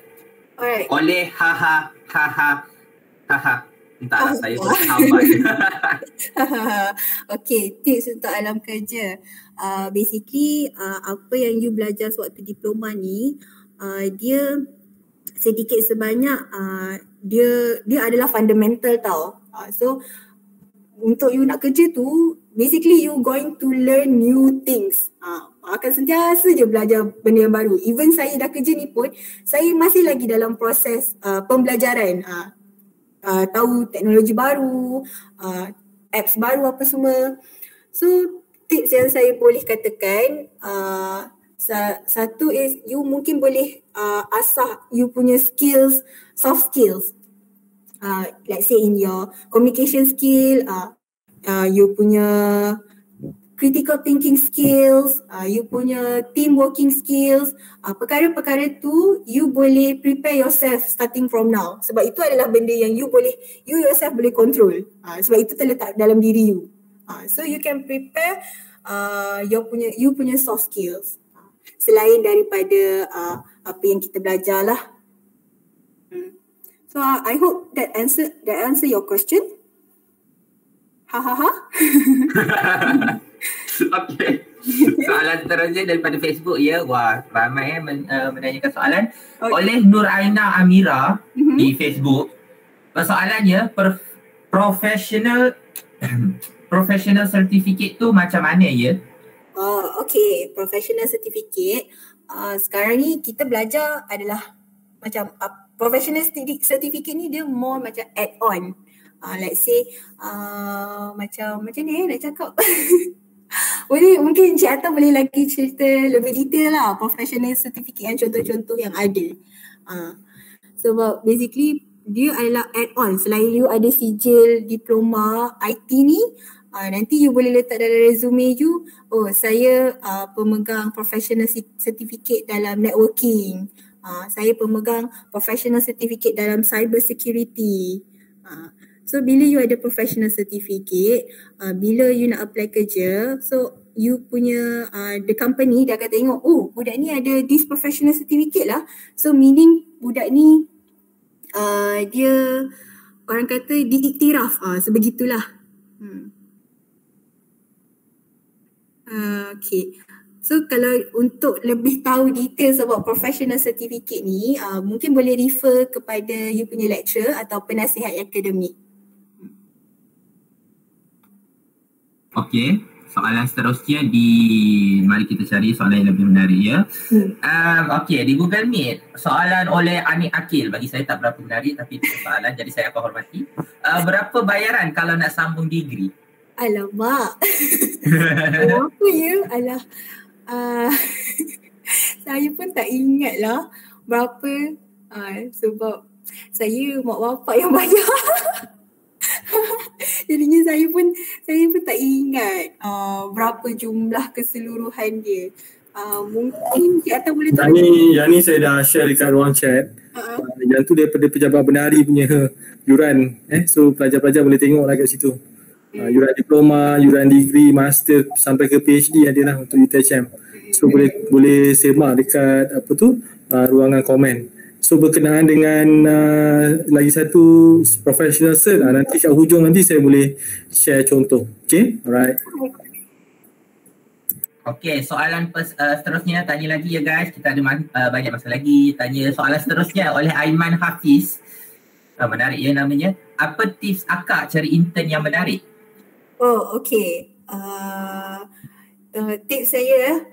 Alright. Oleh haha. Entahlah, saya bersahabat. Okay, tips untuk alam kerja. Basically, apa yang you belajar sewaktu diploma ni, dia sedikit sebanyak, dia adalah fundamental tau. So, untuk you nak kerja tu, basically you going to learn new things. Akan sentiasa je belajar benda yang baru. Even saya dah kerja ni pun, saya masih lagi dalam proses pembelajaran. Tahu teknologi baru, apps baru apa semua. So tips yang saya boleh katakan, satu is you mungkin boleh asah you punya skills, soft skills. Let's say in your communication skill, you punya critical thinking skills, you punya team working skills, perkara-perkara tu you boleh prepare yourself starting from now. Sebab itu adalah benda yang you yourself boleh control. Sebab itu terletak dalam diri you. So you can prepare you punya soft skills. Selain daripada apa yang kita belajar lah. So I hope that answer your question. Okay. Soalan seterusnya daripada Facebook ya. Wah, ramai menanyakan soalan. Okay. Oleh Nur Aina Amira di Facebook. Soalannya professional certificate tu macam mana ya? Okay, professional certificate. Sekarang ni kita belajar adalah macam professional certificate ni dia more macam add-on. Let's say macam ni nak cakap. Mungkin Cik Atta boleh lagi cerita lebih detail lah professional certificate yang contoh-contoh yang ada. Sebab basically dia adalah add-on. Selain you ada sijil diploma IT ni, nanti you boleh letak dalam resume you, saya pemegang professional certificate dalam networking. Saya pemegang professional certificate dalam cyber security. So bila you ada professional certificate, bila you nak apply kerja, so you punya the company dia akan tengok, budak ni ada this professional certificate lah. So meaning budak ni dia orang kata diiktiraf, sebegitulah. Okay. So kalau untuk lebih tahu detail sebab professional certificate ni, mungkin boleh refer kepada you punya lecturer atau penasihat akademik. Okay, soalan seterusnya mari kita cari soalan yang lebih menarik ya. Okay, di Google Meet, soalan oleh Anik Akil, bagi saya tak berapa menarik tapi itu soalan jadi saya akan hormati. Berapa bayaran kalau nak sambung degree? Alamak. Berapa ya? Alah. Saya pun tak ingat lah berapa. Sebab saya mak bapak yang bayar. Jadinya saya pun tak ingat berapa jumlah keseluruhan dia. Mungkin Cik Atta boleh tahu. Yang ni saya dah share dekat ruang chat. Yang tu daripada pejabat benari punya yuran. So pelajar-pelajar boleh tengok lah kat situ. Yuran diploma, yuran degree, master sampai ke PhD ada lah untuk UTHM. So boleh semak dekat ruangan komen. So berkenaan dengan lagi satu professional cert, nanti kat hujung nanti saya boleh share contoh. Okay, alright. Okay, soalan seterusnya tanya lagi ya guys. Kita ada banyak masa lagi. Tanya soalan seterusnya oleh Aiman Hafiz. Menarik ya namanya. Apa tips akak cari intern yang menarik? Okay. Tips saya,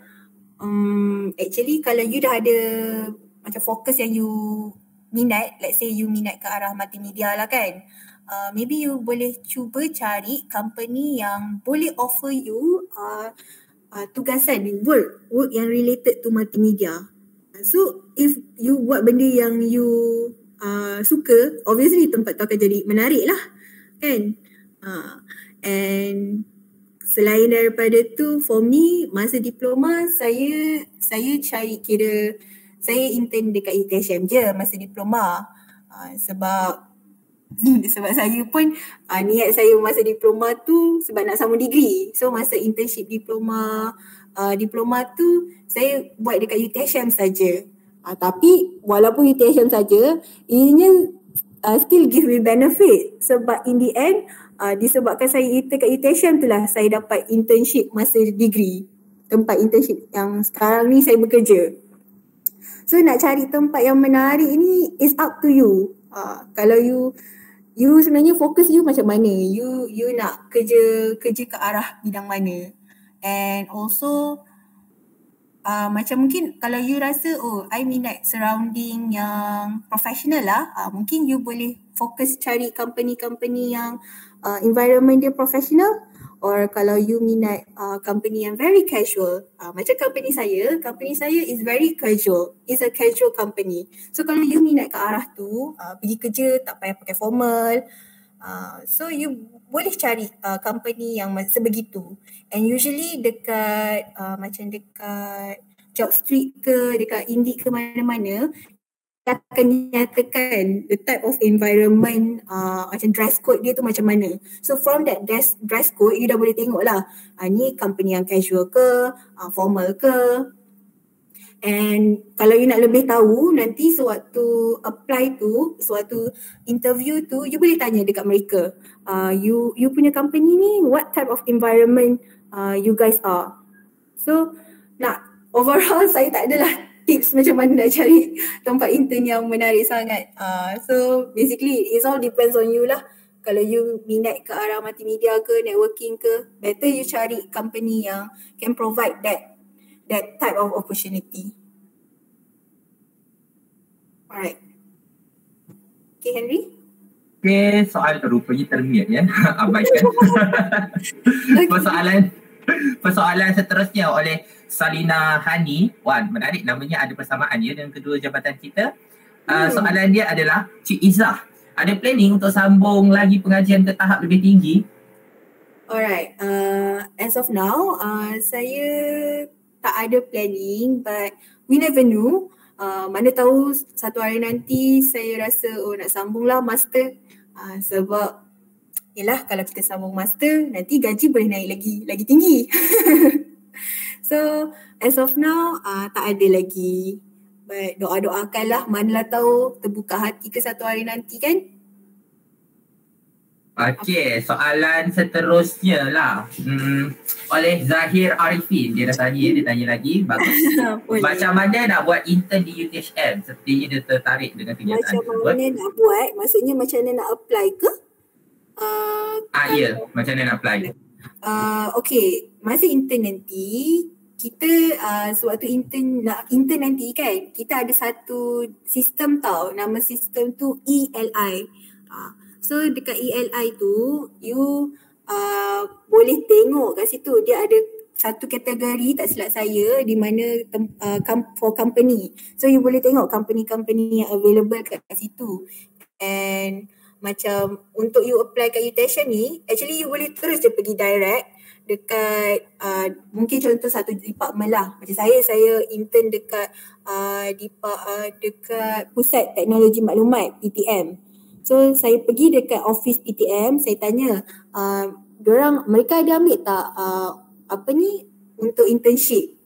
actually kalau you dah ada macam fokus yang you minat, let's say you minat ke arah multimedia lah kan, maybe you boleh cuba cari company yang boleh offer you tugasan, work yang related to multimedia. So if you buat benda yang you suka, obviously tempat tu akan jadi menarik lah kan. And selain daripada tu, for me masa diploma saya cari saya intern dekat UTHM je masa diploma. Sebab saya pun niat saya masa diploma tu sebab nak sambung degree. So masa internship diploma tu saya buat dekat UTHM saja. Tapi walaupun UTHM saja, ianya still give me benefit sebab in the end disebabkan saya intern kat UTHM tu lah saya dapat internship masa degree. Tempat internship yang sekarang ni saya bekerja. So nak cari tempat yang menarik ni is up to you. Kalau you sebenarnya fokus you macam mana? You nak kerja ke arah bidang mana? And also macam mungkin kalau you rasa I minat surrounding yang professional lah, mungkin you boleh fokus cari company-company yang environment dia professional. Or kalau you minat company yang very casual, macam company saya is very casual. It's a casual company. So kalau you minat ke arah tu, pergi kerja tak payah pakai formal. So you boleh cari company yang sebegitu. And usually dekat macam dekat Jobstreet ke, dekat Indeed ke mana-mana, akan nyatakan the type of environment macam dress code dia tu macam mana. So from that dress code, you dah boleh tengok lah ni company yang casual ke, formal ke. And kalau you nak lebih tahu, nanti sewaktu apply tu, sewaktu interview tu, you boleh tanya dekat mereka, you punya company ni what type of environment you guys are. So overall saya tak adalah tips macam mana nak cari tempat intern yang menarik sangat. So basically it all depends on you lah. Kalau you minat ke arah multimedia ke, networking ke, better you cari company yang can provide that type of opportunity. Alright. Okay, Henry? Okay, soal rupanya termute ya. Abaikan. Persoalan seterusnya oleh Salina Hani. Wan, menarik, namanya ada persamaan ya dengan kedua jabatan kita. Soalan dia adalah, Cik Izzah, ada planning untuk sambung lagi pengajian ke tahap lebih tinggi? Alright, as of now, saya tak ada planning, but we never know. Mana tahu satu hari nanti saya rasa nak sambung lah master. Sebab yelah, kalau kita sambung master, nanti gaji boleh naik lagi tinggi. So as of now, tak ada lagi. But doa-doakanlah, manalah tahu terbuka hati ke satu hari nanti kan. Okey, soalan seterusnya lah oleh Zahir Arifin. Dia dah tanya, dia tanya lagi. Bagus. Macam mana nak buat intern di UTHM? Sepertinya dia tertarik dengan kenyataan tersebut. Macam mana nak buat? Maksudnya macam mana nak apply ke? Ya, macam mana nak apply? Okay, masa intern nanti, kita sewaktu intern nanti kan, kita ada satu sistem tau. Nama sistem tu ELI. So dekat ELI tu, you boleh tengok kat situ. Dia ada satu kategori, tak silap saya, di mana for company. So you boleh tengok company-company yang available kat situ. And macam untuk you apply kat UTHM ni, actually you boleh terus je pergi direct dekat mungkin contoh satu department lah. Macam saya intern dekat dekat Pusat Teknologi Maklumat, PTM. So saya pergi dekat office PTM, saya tanya, mereka ada ambil tak untuk internship?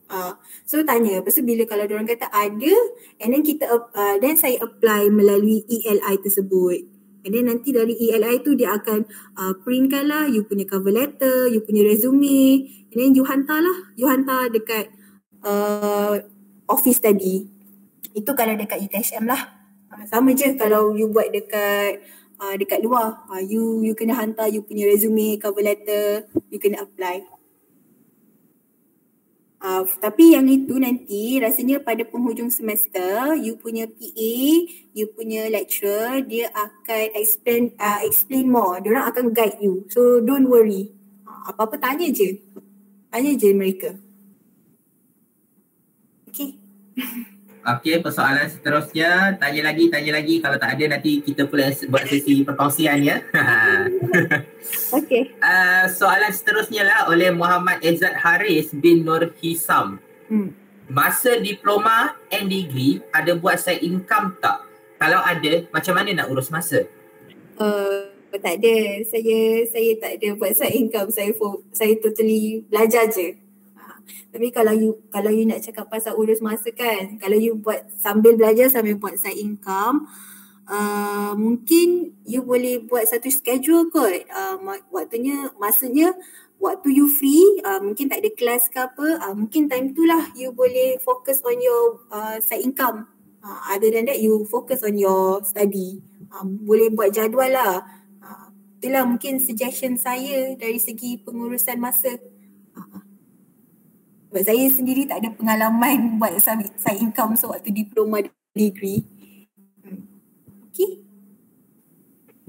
So tanya, lepas tu bila kalau diorang kata ada, and then then saya apply melalui ELI tersebut. And then nanti dari ELI tu dia akan printkan lah you punya cover letter, you punya resume, and then you hantar dekat office tadi. Itu kalau dekat UTHM lah. Sama je kalau you buat dekat luar, you kena hantar you punya resume, cover letter, you kena apply. Tapi yang itu nanti rasanya pada penghujung semester, you punya PA, you punya lecturer, dia akan explain more. Diorang akan guide you. So don't worry. Apa-apa tanya je mereka. Okay. Okey, persoalan seterusnya, tanya lagi. Kalau tak ada nanti kita pula buat sesi perkongsian ya. Okey. Soalan seterusnya lah oleh Muhammad Izzat Haris bin Nur Hisam. Masa diploma and degree ada buat side income tak? Kalau ada, macam mana nak urus masa? Tak ada. Saya tak ada buat side income. Saya totally belajar je. Tapi kalau you nak cakap pasal urus masa kan, kalau you buat sambil belajar sambil buat side income, mungkin you boleh buat satu schedule kot. Masanya waktu you free, mungkin tak ada kelas ke apa, mungkin time tu lah you boleh fokus on your side income. Other than that, you focus on your study. Boleh buat jadual lah. Itulah mungkin suggestion saya dari segi pengurusan masa. Sebab saya sendiri tak ada pengalaman buat side income sewaktu diploma degree. Okay.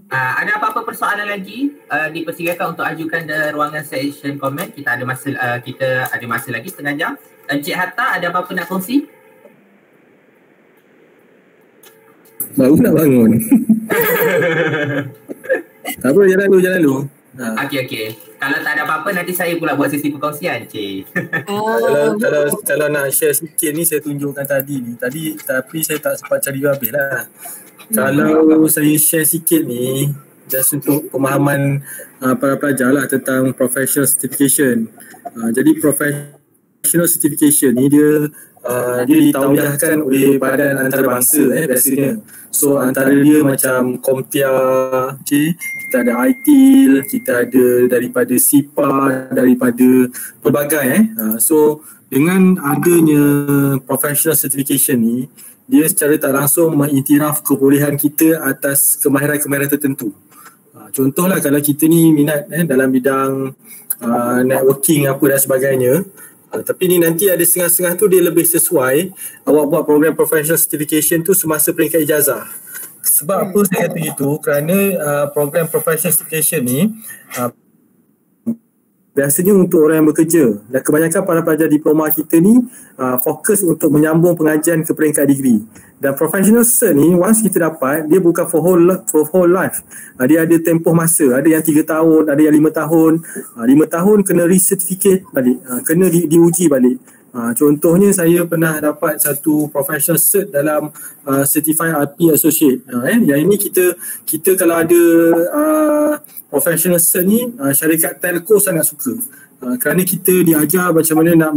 Ada apa-apa persoalan lagi? Dipersilakan untuk ajukan di ruangan session komen. Kita ada masa lagi setengah jam. Encik Hatta, ada apa-apa nak kongsi? Baru nak bangun. Tak apa, jalan dulu. Okey. Kalau tak ada apa-apa nanti saya pula buat sesi perkongsian, cik. Kalau nak share sikit ni saya tunjukkan tadi ni. Tapi saya tak sempat cari habis lah. Kalau saya share sikit ni just untuk pemahaman para pelajar lah tentang professional certification. Jadi professional certification ni dia ditauliahkan oleh badan antarabangsa biasanya. So antara dia macam CompTIA, kita ada ITIL, kita ada daripada SIPA, daripada pelbagai So dengan adanya professional certification ni, dia secara tak langsung mengiktiraf kebolehan kita atas kemahiran-kemahiran tertentu. Contohlah kalau kita ni minat dalam bidang networking apa dan sebagainya, tapi ni nanti ada setengah-setengah tu dia lebih sesuai awak buat program professional certification tu semasa peringkat ijazah. Sebab apa saya kata itu? Kerana program professional certification ni biasanya untuk orang yang bekerja, dan kebanyakan para pelajar diploma kita ni fokus untuk menyambung pengajian ke peringkat degree. Dan professional cert ni once kita dapat, dia bukan for whole life. Dia ada tempoh masa, ada yang 3 tahun, ada yang 5 tahun. 5 tahun kena recertificate balik, kena diuji balik. Contohnya saya pernah dapat satu professional cert dalam Certified RP Associate. Yang ini kita kalau ada professional cert ni, syarikat telco sangat suka. Kerana kita diajar macam mana nak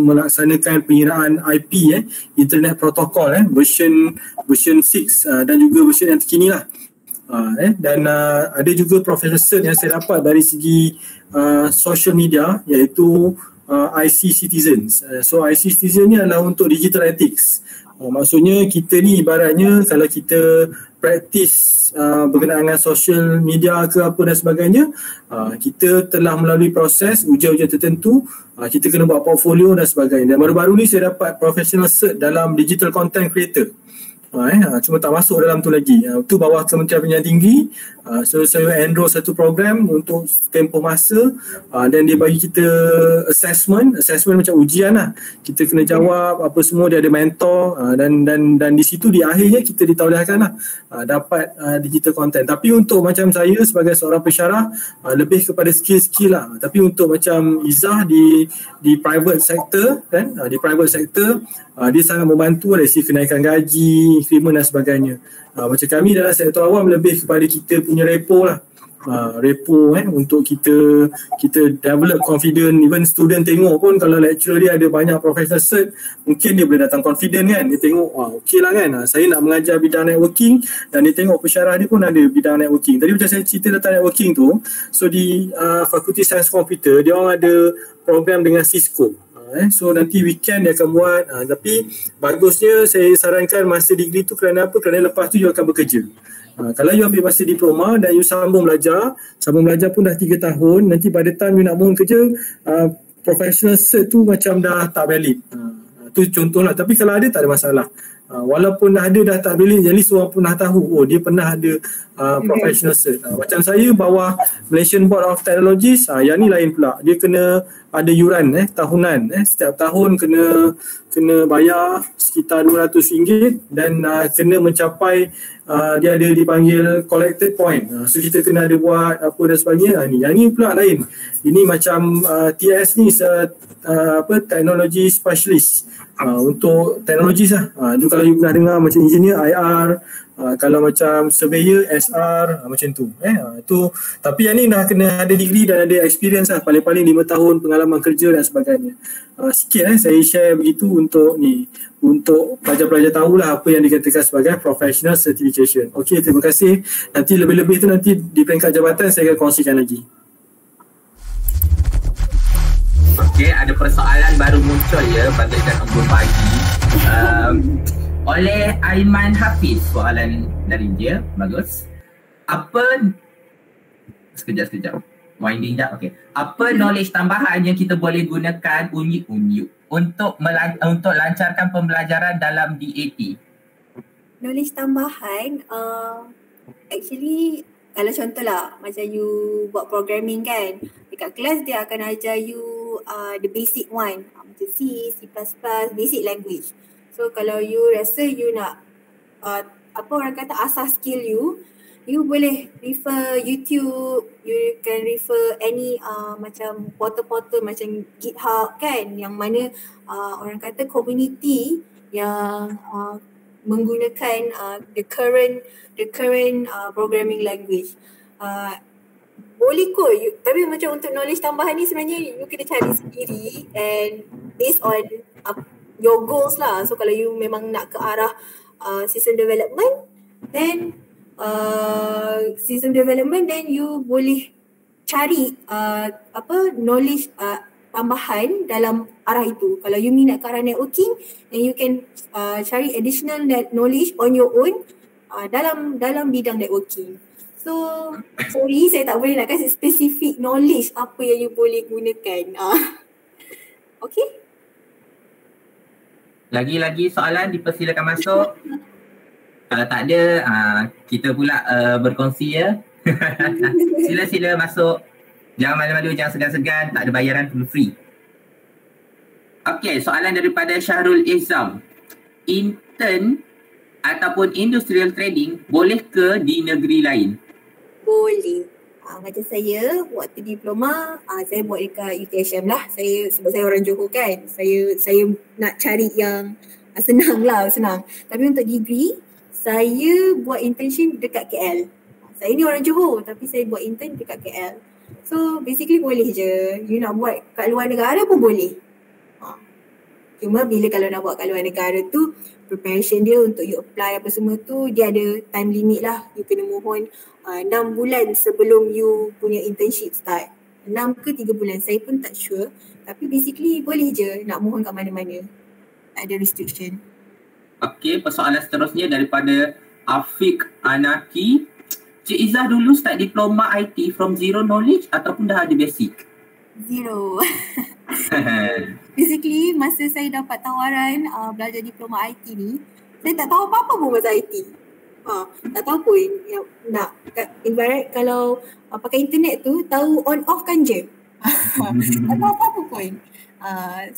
melaksanakan pengiraan IP, Internet Protocol, version 6 dan juga version yang terkini lah. Dan ada juga professional cert yang saya dapat dari segi social media, iaitu IC Citizens. So IC Citizen ni adalah untuk digital ethics. Maksudnya kita ni ibaratnya kalau kita praktis berkenaan dengan social media ke apa dan sebagainya, kita telah melalui proses ujian-ujian tertentu, kita kena buat portfolio dan sebagainya. Dan baru-baru ni saya dapat professional cert dalam digital content creator. Cuma tak masuk dalam tu lagi. Tu bawah Kementerian Pendidikan Tinggi. So saya enroll satu program untuk tempoh masa, dan dia bagi kita assessment macam ujian lah. Kita kena jawab apa semua, dia ada mentor, dan di situ di akhirnya kita ditauliahkan lah dapat digital content. Tapi untuk macam saya sebagai seorang pensyarah, lebih kepada skill lah. Tapi untuk macam Izzah di private sector kan, di private sector dia sangat membantu dari segi kenaikan gaji, increment dan sebagainya. Macam kami dalam sektor awam lebih kepada kita punya repo lah. Repo untuk kita develop confident. Even student tengok pun kalau lecturer dia ada banyak professional cert, mungkin dia boleh datang confident kan. Dia tengok okey lah kan, saya nak mengajar bidang networking, dan dia tengok pensyarah dia pun ada bidang networking. Tadi macam saya cerita tentang networking tu, so di Fakulti Sains Komputer dia orang ada program dengan Cisco. So nanti weekend dia akan buat, tapi bagusnya saya sarankan masa degree tu. Kerana apa? Kerana lepas tu you akan bekerja. Kalau you ambil masa diploma dan you sambung belajar pun dah 3 tahun, nanti pada time you nak mohon kerja, professional cert tu macam dah tak valid. Tu contohlah. Tapi kalau ada tak ada masalah. Walaupun dah ada dah tak valid, jadi seorang pun dah tahu dia pernah ada professional cert. Macam saya bawah Malaysian Board of Technologies, yang ni lain pula. Dia kena ada yuran tahunan. Setiap tahun kena bayar sekitar RM200 dan kena mencapai dia ada dipanggil collected point. So kita kena ada buat apa dan sebagainya. Yang ni pula lain. Ini macam TS ni teknologi specialist. Untuk teknologi lah. Tu kalau you pernah dengar macam engineer IR, kalau macam surveyor SR, macam tu. Tapi yang ni dah kena ada degree dan ada experience lah, paling-paling 5 tahun pengalaman kerja dan sebagainya. Sikit saya share begitu untuk pelajar-pelajar tahulah apa yang dikatakan sebagai professional certification. Okey, terima kasih. Nanti lebih-lebih tu nanti di peringkat jabatan saya akan kongsikan lagi. Okey, ada persoalan baru muncul bagaikan embun pagi. Oleh Aiman Hafiz, soalan dari dia. Bagus. Sekejap. Winding jap. Okey. Apa knowledge tambahan yang kita boleh gunakan untuk lancarkan pembelajaran dalam DAT? Knowledge tambahan, actually kalau contohlah macam you buat programming kan, dekat kelas dia akan ajar you the basic one, macam C, C++, basic language. So kalau you rasa you nak orang kata asas skill you, you boleh refer YouTube, you can refer any macam portal-portal macam GitHub kan, yang mana orang kata community yang menggunakan the current programming language. Boleh kot, tapi macam untuk knowledge tambahan ni sebenarnya you kena cari sendiri and based on your goals lah. So kalau you memang nak ke arah system development, then you boleh cari knowledge tambahan dalam arah itu. Kalau you minat ke arah networking, then you can cari additional knowledge on your own dalam bidang networking. So, sorry saya tak boleh nak kasih specific knowledge apa yang you boleh gunakan. Okay? Lagi-lagi soalan dipersilakan masuk. Kalau tak ada, kita pula berkongsi ya. Sila-sila masuk. Jangan malu-malu, jangan segan-segan. Tak ada bayaran, full free. Okay, soalan daripada Syahrul Izam. Intern ataupun industrial training boleh ke di negeri lain? Boleh. Macam saya waktu diploma, saya buat dekat UTHM lah. Sebab saya orang Johor kan. Saya nak cari yang senang. Tapi untuk degree, saya buat internship dekat KL. Saya ni orang Johor tapi saya buat intern dekat KL. So basically boleh je. You nak buat kat luar negara pun boleh. Cuma bila kalau nak buat kat luar negara tu, preparation dia untuk you apply apa semua tu, dia ada time limit lah. You kena mohon 6 bulan sebelum you punya internship start. 6 ke 3 bulan, saya pun tak sure. Tapi basically boleh je nak mohon kat mana-mana. Tak ada restriction. Okay, persoalan seterusnya daripada Afiq Anaki. Cik Izzah dulu start diploma IT from zero knowledge ataupun dah ada basic? Zero. Basically, masa saya dapat tawaran belajar diploma IT ni, saya tak tahu apa-apa pun pasal IT. Tak tahu pun nak ibarat kalau pakai internet tu tahu on off kan je. Tak tahu apa-apa pun.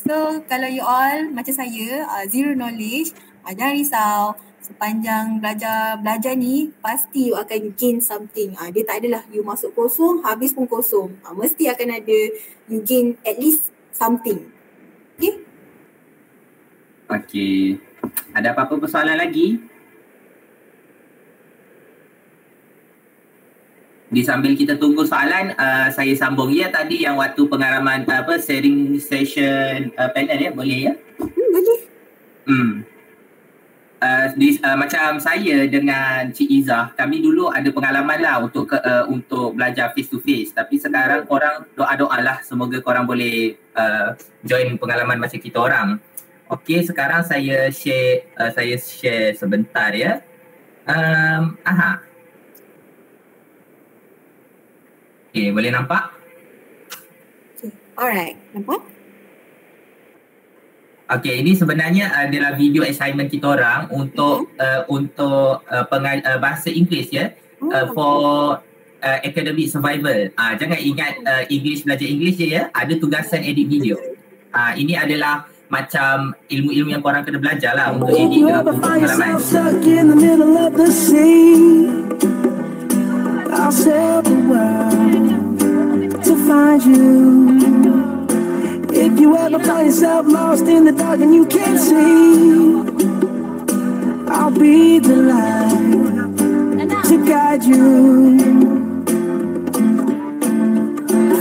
So kalau you all macam saya zero knowledge, jangan risau. Sepanjang belajar ni pasti you akan gain something. Dia tak adalah you masuk kosong habis pun kosong. Mesti akan ada you gain at least something. Okay? Okay. Ada apa-apa persoalan lagi? Di sambil kita tunggu soalan, saya sambung ya tadi yang waktu pengalaman sharing session panel ya, boleh ya? Boleh. Macam saya dengan Cik Izzah, kami dulu ada pengalaman lah untuk belajar face to face. Tapi sekarang korang doa-doa lah semoga korang boleh join pengalaman macam kita orang. Okey, sekarang saya share sebentar ya. Okay, boleh nampak? Okay. Alright, nampak? Okay, ini sebenarnya adalah video assignment kita orang untuk bahasa Inggeris ya, for academic survival. Jangan ingat English, belajar English je ya, ada tugasan edit video. Ini adalah macam ilmu-ilmu yang korang kena belajar lah untuk edit pengalaman. I'll sail the world to find you. If you ever find yourself lost in the dark and you can't see, I'll be the light to guide you.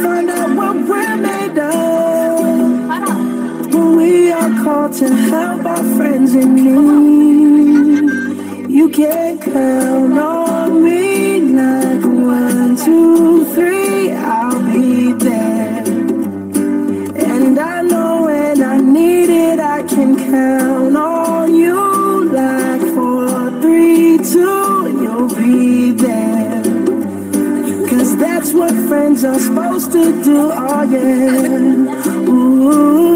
Find out what we're made of when we are called to help our friends in need. You can count on me like 1, 2, 3, I'll be there. And I know when I need it, I can count on you like 4, 3, 2, you'll be there. Cause that's what friends are supposed to do, oh yeah. Ooh.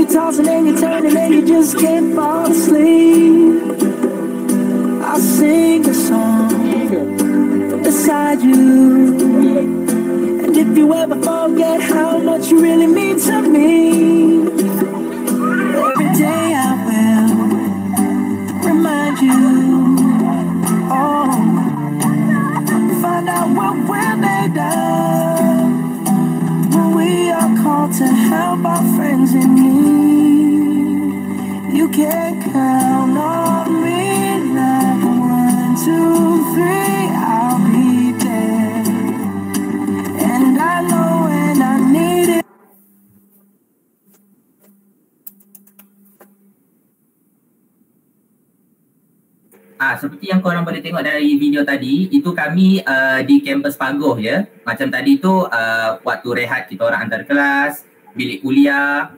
Tossing and you're turning and you just can't fall asleep, I'll sing a song beside you. And if you ever fall forget how much you really mean to me. Every day I will remind you. Oh, find out what we're made of when we are called to help our friends in need. You can count on me like 1, 2, 3, I'll be there. And I know when I need it. Seperti yang korang boleh tengok dari video tadi, itu kami di kampus Pagoh ya. Macam tadi tu waktu rehat kita orang antar kelas, bilik kuliah,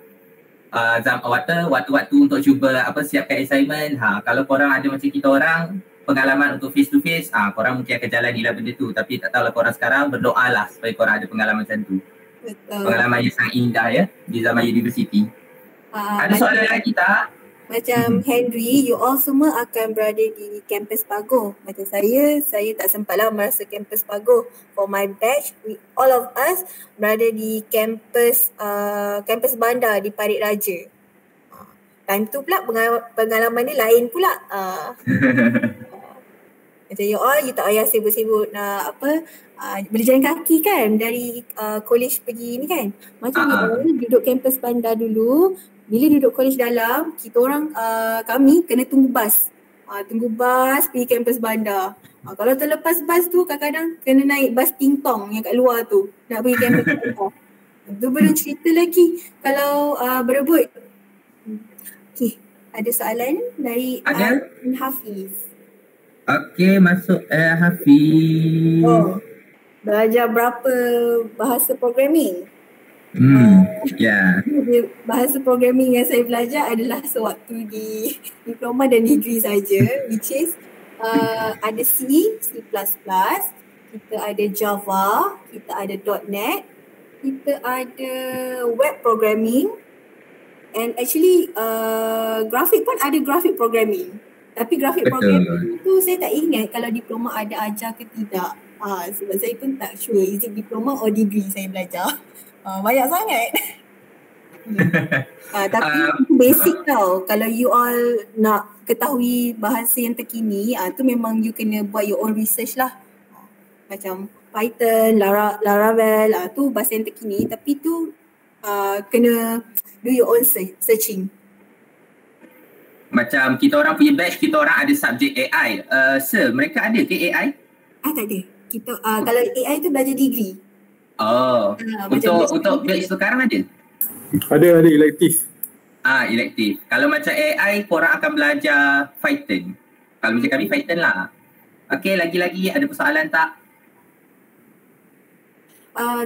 waktu-waktu untuk cuba siapkan assignment. Kalau korang ada macam kita orang pengalaman untuk face to face, korang mungkin akan jalanilah benda tu. Tapi tak tahulah korang sekarang, berdoalah supaya korang ada pengalaman macam tu. Betul. Pengalaman yang sangat indah ya di zaman universiti. Ada soalan lagi tak? Macam Henry, you all semua akan berada di kampus Pagoh. Macam saya tak sempatlah merasa kampus Pagoh. For my batch, all of us berada di kampus bandar di Parit Raja. Time tu pula pengalaman dia lain pula. Macam you tak payah sibuk-sibuk nak berjalan kaki kan dari college pergi ni kan. Macam you all duduk kampus bandar dulu. Bila duduk college dalam, kita orang, kami kena tunggu bas. Tunggu bas pergi kampus bandar. Kalau terlepas bas tu, kadang-kadang kena naik bas tingtong yang kat luar tu. Nak pergi kampus bandar. Itu belum cerita lagi kalau berebut. Okay, ada soalan dari Hafiz. Okay, masuk Hafiz. Belajar berapa bahasa programming? Bahasa programming yang saya belajar adalah sewaktu di diploma dan degree saja, which is ada C, C++, kita ada Java, kita ada .NET, kita ada web programming, and actually grafik pun ada graphic programming. Tapi graphic programming tu saya tak ingat kalau diploma ada ajar ke tidak. Sebab saya pun tak sure is it diploma or degree saya belajar. Banyak sangat. Tapi basic tau. Kalau you all nak ketahui bahasa yang terkini, tu memang you kena buat your own research lah. Macam Python, Laravel, tu bahasa yang terkini. Tapi tu kena do your own searching. Macam kita orang punya batch, kita orang ada subjek AI. Sir, mereka ada ke AI? Tak ada. Kita kalau AI tu belajar degree. Untuk batch sekarang ada? Ada elektif. Elektif. Kalau macam AI, korang akan belajar Python. Kalau macam kami Python lah. Okay, lagi-lagi ada persoalan tak?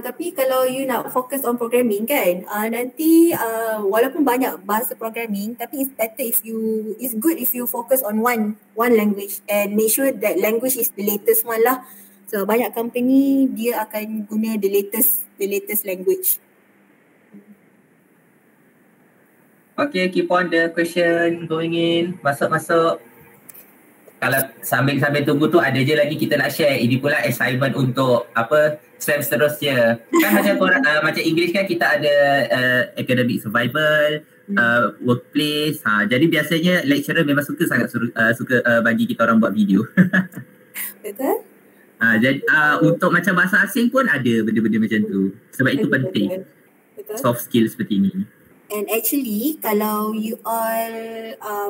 Tapi kalau you nak fokus on programming kan, nanti walaupun banyak bahasa programming, tapi it's good if you focus on one language and make sure that language is the latest one lah. So banyak company dia akan guna the latest language. Okay, keep on the question going in. Masuk. Kalau sambil tunggu tu ada je lagi kita nak share. Ini pula assignment untuk STEM seterusnya. Kan macam macam English kan kita ada academic survival, workplace. Jadi biasanya lecturer memang suka bagi kita orang buat video. Betul? Jadi untuk macam bahasa asing pun ada benda-benda macam tu. Sebab itu penting. Betul. Soft skill seperti ni. And actually kalau you all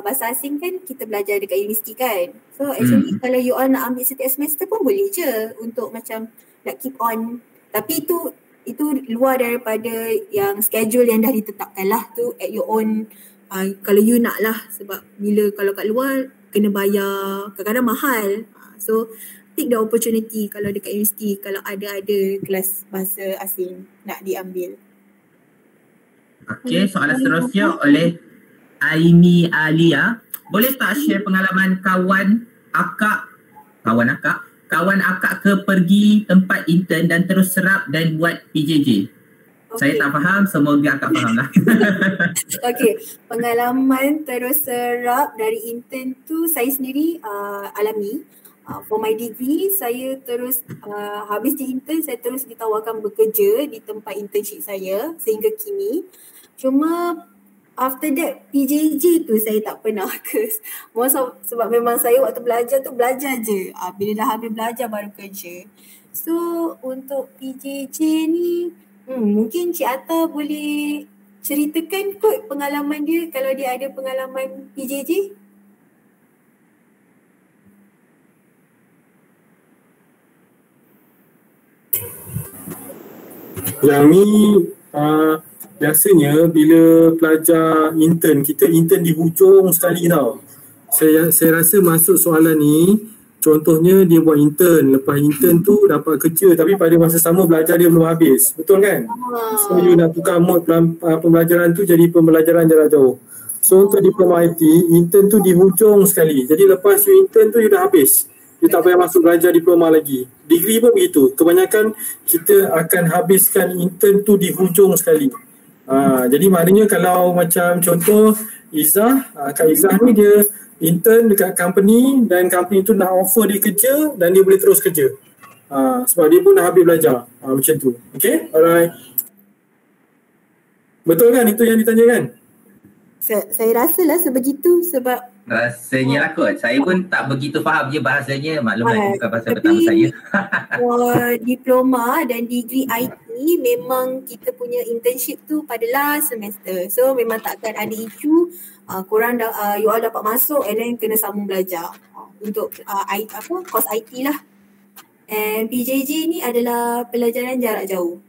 bahasa asing kan kita belajar dekat universiti kan. So actually kalau you all nak ambil setiap semester pun boleh je untuk macam nak keep on. Tapi itu luar daripada yang schedule yang dah ditetapkan lah tu at your own. Kalau you nak lah, sebab kalau kat luar kena bayar, kadang-kadang mahal. So take the opportunity kalau dekat universiti, kalau ada kelas bahasa asing nak diambil. Okay, soalan seterusnya oleh Aimi Alia. Boleh tak share pengalaman kawan akak ke pergi tempat intern dan terus serap dan buat PJJ? Saya tak faham, semoga akak faham lah. Okay, pengalaman terus serap dari intern tu saya sendiri alami. For my degree, saya terus habis di intern, saya terus ditawarkan bekerja di tempat internship saya sehingga kini. Cuma after that PJJ tu saya tak pernah ke. Sebab memang saya waktu belajar tu belajar je. Bila dah habis belajar baru kerja. So untuk PJJ ni mungkin Cik Atta boleh ceritakan kot pengalaman dia kalau dia ada pengalaman PJJ. Yang ni biasanya bila pelajar intern, kita intern di hujung sekali tau. Saya rasa masuk soalan ni, contohnya dia buat intern, lepas intern tu dapat kerja tapi pada masa sama belajar dia belum habis. Betul kan? So you nak tukar mode pembelajaran tu jadi pembelajaran jarak jauh. So untuk diploma IT, intern tu di hujung sekali. Jadi lepas you intern tu you dah habis. You tak payah masuk belajar diploma lagi. Degree pun begitu. Kebanyakan kita akan habiskan intern tu di hujung sekali. Jadi maknanya kalau macam contoh Izzah, Kak Izzah ni dia intern dekat company dan company tu nak offer dia kerja dan dia boleh terus kerja. Sebab dia pun dah habis belajar. Macam tu. Okay? Alright. Betul kan itu yang ditanya kan? Saya rasalah sebegitu sebab rasanya lah kot. Saya pun tak begitu faham je bahasanya. Maklumlah bukan bahasa pertama saya. Diploma dan degree IT memang kita punya internship tu pada last semester. So memang tak akan ada isu korang you all dapat masuk and then kena sambung belajar untuk course IT lah. And PJJ ni adalah pelajaran jarak jauh.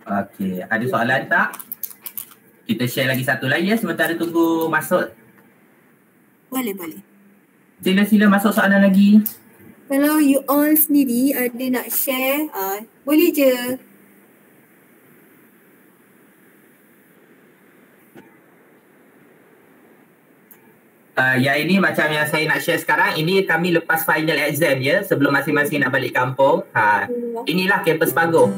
Okey, ada soalan tak? Kita share lagi satu lagi ya sementara tunggu masuk. Boleh. Sila masuk soalan lagi. Kalau you all sendiri ada nak share, boleh je. Yang ini macam yang saya nak share sekarang, ini kami lepas final exam ya, sebelum masing-masing nak balik kampung. Inilah kampus Pagoh.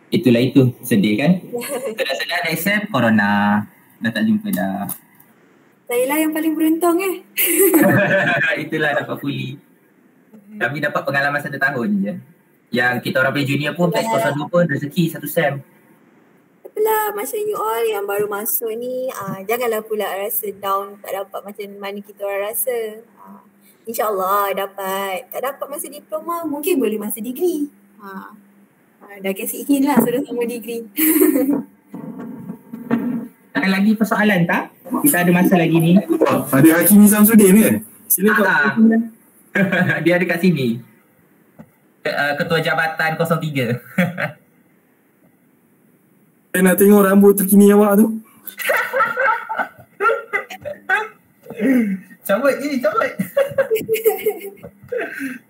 Itulah itu, sedih kan? Sedar-sedar dah exam, corona. Dah tak jumpa dah. Saya lah yang paling beruntung Itulah dapat fully. Kami dapat pengalaman 1 tahun je. Yang kita orang punya junior pun batch 02 pun rezeki 1 sem. Apalah, macam you all yang baru masuk ni, janganlah pula rasa down tak dapat macam mana kita orang rasa. InsyaAllah dapat. Tak dapat masa diploma, mungkin boleh masa degree. Dah kasi ingin lah sudah sama degree. Ada lagi persoalan tak? Kita ada masa lagi ni. Ada Hakim Samsudin kan? Silakan. Dia ada kat sini. Ketua Jabatan 03. Saya nak tengok rambut terkini awak tu. Cabut je, cabut.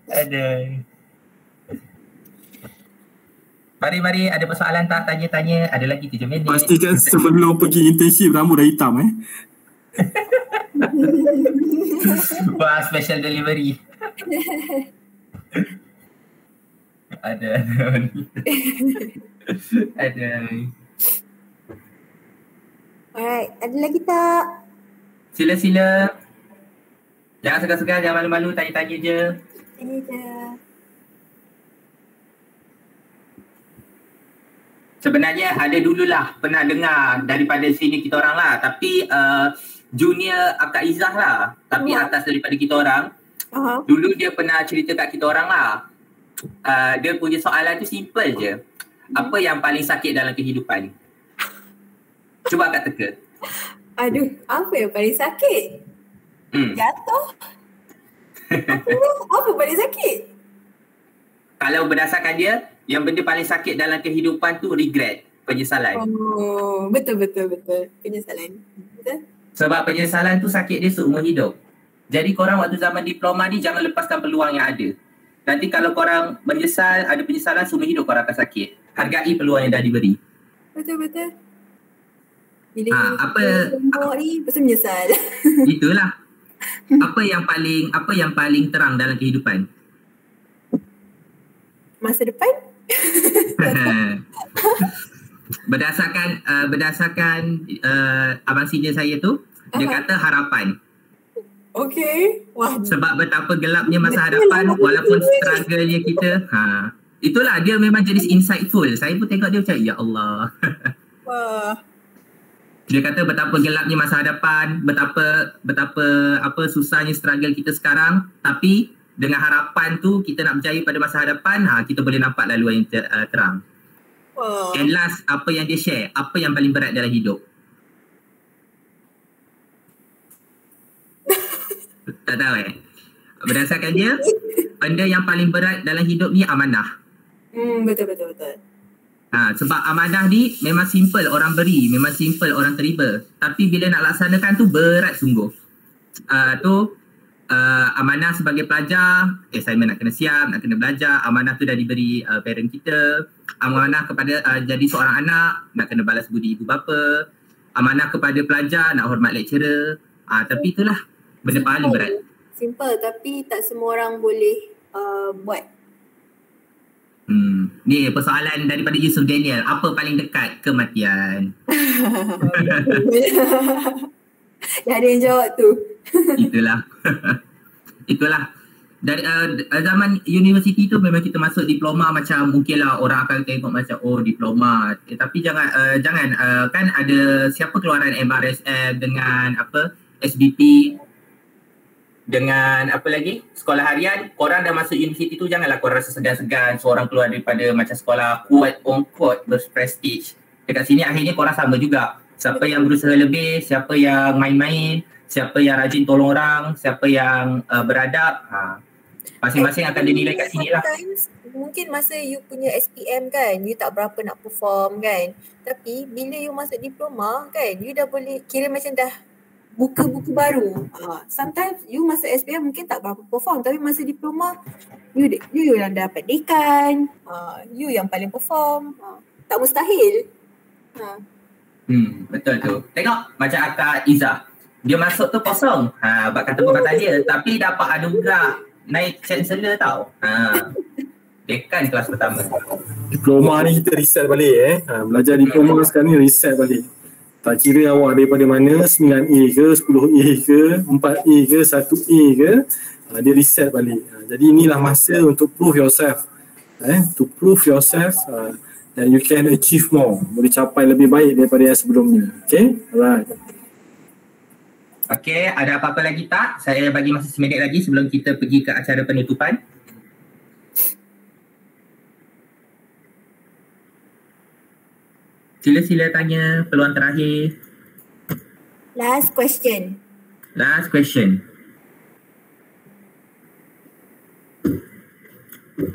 Ada. Mari, ada persoalan tak? Tanya-tanya. Ada lagi 7 minit. Pastikan sebelum pergi internship rambut dah hitam Wah, special delivery. Ada. Alright, ada lagi tak? Sila. Jangan segan-segan, jangan malu-malu, tanya-tanya je. Tanya je. Sebenarnya ada dululah pernah dengar daripada sini kita orang lah. Tapi junior Akak Izzah lah. Tapi atas daripada kita orang. Dulu dia pernah cerita kat kita orang lah. Dia punya soalan tu simple je. Apa yang paling sakit dalam kehidupan? Cuba Akak teka. Aduh, apa yang paling sakit? Jatuh? Apa paling sakit? Kalau berdasarkan dia, yang benda paling sakit dalam kehidupan tu regret, penyesalan. Oh, betul. Penyesalan. Betul? Sebab penyesalan tu sakit dia seumur hidup. Jadi korang waktu zaman diploma ni jangan lepaskan peluang yang ada. Nanti kalau korang menyesal, ada penyesalan seumur hidup korang akan sakit. Hargai peluang yang dah diberi. Betul. Bila ni pasti menyesal. Itulah. Apa yang paling terang dalam kehidupan? Masa depan? Berdasarkan abang senior saya tu, dia kata harapan. Okay. Wah. Sebab betapa gelapnya masa hadapan walaupun struggle-nya kita. Itulah dia memang jenis insightful. Saya pun tengok dia macam ya Allah. Wah. Dia kata betapa gelapnya masa hadapan, betapa susahnya struggle kita sekarang, tapi dengan harapan tu kita nak berjaya pada masa hadapan, kita boleh nampak laluan yang terang. Wow. And last, apa yang dia share, apa yang paling berat dalam hidup? Tak tahu Berdasarkan dia, benda yang paling berat dalam hidup ni amanah. Betul. Sebab amanah ni memang simple orang beri, memang simple orang terima. Tapi bila nak laksanakan tu berat sungguh. Amanah sebagai pelajar, assignment nak kena siap, nak kena belajar. Amanah tu dah diberi parent kita. Amanah kepada jadi seorang anak, nak kena balas budi ibu bapa. Amanah kepada pelajar, nak hormat lecturer. Tapi itulah benda paling berat. Simple tapi tak semua orang boleh buat. Ni persoalan daripada Yusuf Daniel. Apa paling dekat kematian? Dah ada yang jawab tu. Itulah. Dari zaman universiti tu memang kita masuk diploma macam mungkinlah orang akan tengok macam diploma. Tapi jangan kan ada siapa keluaran MRSF dengan SBP dengan apa lagi sekolah harian. Korang dah masuk universiti tu janganlah korang rasa segan-segan seorang keluar daripada macam sekolah quote on quote berprestige. Dekat sini akhirnya korang sama juga. Siapa yang berusaha lebih, siapa yang main-main, siapa yang rajin tolong orang, siapa yang beradab, masing-masing akan dinilai kat sini lah. Mungkin masa you punya SPM kan, you tak berapa nak perform kan. Tapi bila you masuk diploma kan, you dah boleh kira macam dah buka buku baru. Sometimes you masa SPM mungkin tak berapa perform, tapi masa diploma you yang dapat dekan, you yang paling perform. Tak mustahil. Betul tu. Tengok macam Akak Izzah. Dia masuk tu kosong. Kata perkataan dia. Tapi dapat anugerah naik chancellor tau. Dekan kelas pertama. diploma ni kita reset balik belajar diploma sekarang ni reset balik. Tak kira awak daripada mana, 9A ke, 10A ke, 4A ke, 1A ke, dia reset balik. Jadi inilah masa untuk prove yourself. To prove yourself that you can achieve more, boleh capai lebih baik daripada yang sebelumnya. Okay, alright. Okay, ada apa-apa lagi tak? Saya bagi masa 1 minit lagi sebelum kita pergi ke acara penutupan. Sila tanya, peluang terakhir. Last question. Last question.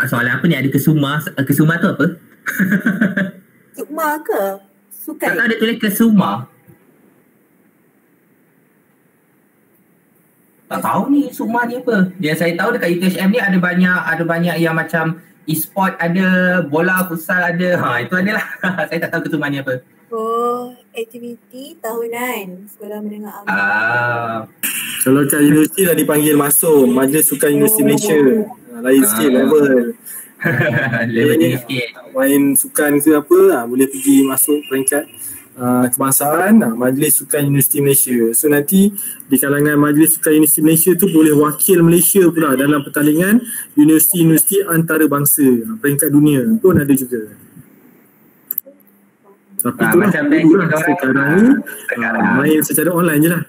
Soalan apa ni? Ada kesuma. Kesuma tu apa? Sukma ke? Sukan? Tak tahu dia tulis kesuma. Tak tahu ni sukma ni apa. Yang saya tahu dekat UTHM ni ada banyak yang macam e-sport ada, bola futsal ada. Itu adalah. Saya tak tahu kesuma ni apa. Oh, aktiviti tahunan Sekolah Menengah Aman. Kalau kat universiti dah dipanggil masuk Majlis Sukan Universiti Malaysia. Lain sikit level. Level tinggi sikit. Main sukan ke apa, boleh pergi masuk peringkat kebangsaan, Majlis Sukan Universiti Malaysia. So nanti di kalangan Majlis Sukan Universiti Malaysia tu boleh wakil Malaysia pula dalam pertandingan universiti-universiti antarabangsa, peringkat dunia pun ada juga. Tapi tu lah sekarang ni main secara online je lah.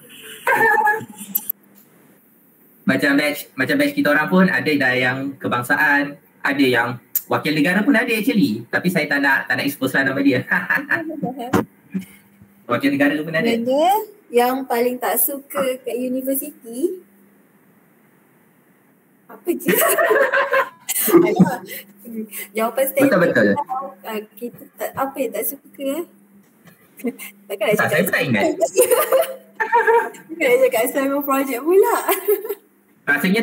Macam batch kita orang pun ada dah yang kebangsaan, ada yang wakil negara pun ada actually. Tapi saya tak nak expose lah nama dia. Wakil negara pun ada. Sebenarnya yang paling tak suka kat universiti apa je? Jawapan standard. Betul. Kita tak, apa yang tak suka? Takkan nak cakap. Saya tak ingat. Takkan nak cakap assignment project pula. Rasanya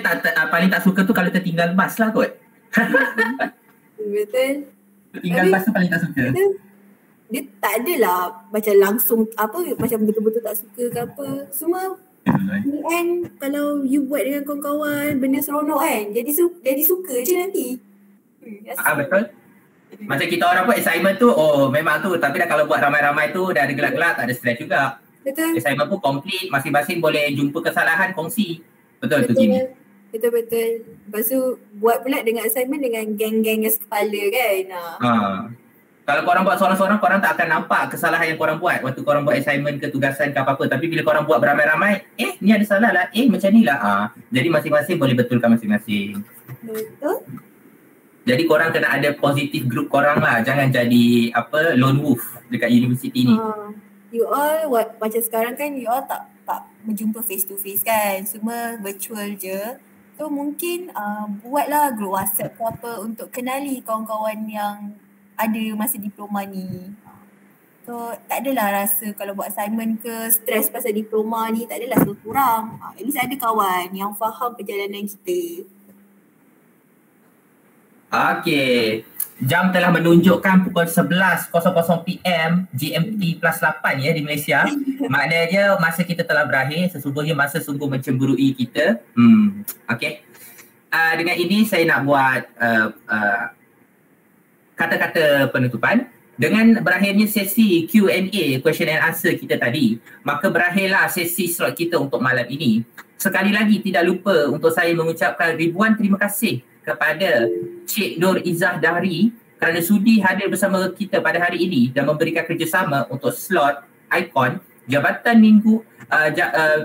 paling tak suka tu kalau tertinggal bas lah kot. Betul. Tertinggal bas tu paling tak suka. Dia tak adalah macam langsung apa, macam betul-betul tak suka ke apa. Semua and kalau you buat dengan kawan-kawan benda seronok kan, jadi suka je nanti. Betul. Macam kita orang buat assignment tu, memang tu. Tapi dah kalau buat ramai-ramai tu dah ada gelak-gelak, tak ada stres juga. Betul. Assignment pun complete, masing-masing boleh jumpa kesalahan, kongsi. Betul tu Kimi. Betul. Lepas tu buat pula dengan assignment dengan geng-geng yang kepala kan. Kalau korang buat seorang-seorang, korang tak akan nampak kesalahan yang korang buat waktu korang buat assignment ke tugasan ke apa-apa. Tapi bila korang buat beramai-ramai, ni ada salah lah, macam ni lah. Jadi masing-masing boleh betulkan masing-masing. Betul. Jadi korang kena ada positif group korang lah. Jangan jadi lone wolf dekat universiti ni. You all macam sekarang kan, you all tak berjumpa face to face kan. Semua virtual je. So mungkin buatlah group WhatsApp ke apa untuk kenali kawan-kawan yang ada masa diploma ni. So tak adalah rasa kalau buat assignment ke stres pasal diploma ni, tak adalah kurang. At least ada kawan yang faham perjalanan kita. Okey. Jam telah menunjukkan pukul 11.00 PM GMT plus 8 ya di Malaysia. Maknanya masa kita telah berakhir. Sesungguhnya masa sungguh mencemburui kita. Okey. Dengan ini saya nak buat kata-kata penutupan. Dengan berakhirnya sesi Q&A, question and answer kita tadi, maka berakhirlah sesi slot kita untuk malam ini. Sekali lagi tidak lupa untuk saya mengucapkan ribuan terima kasih kepada Cik Nur Izzah Dahri kerana sudi hadir bersama kita pada hari ini dan memberikan kerjasama untuk slot ikon Jabatan Minggu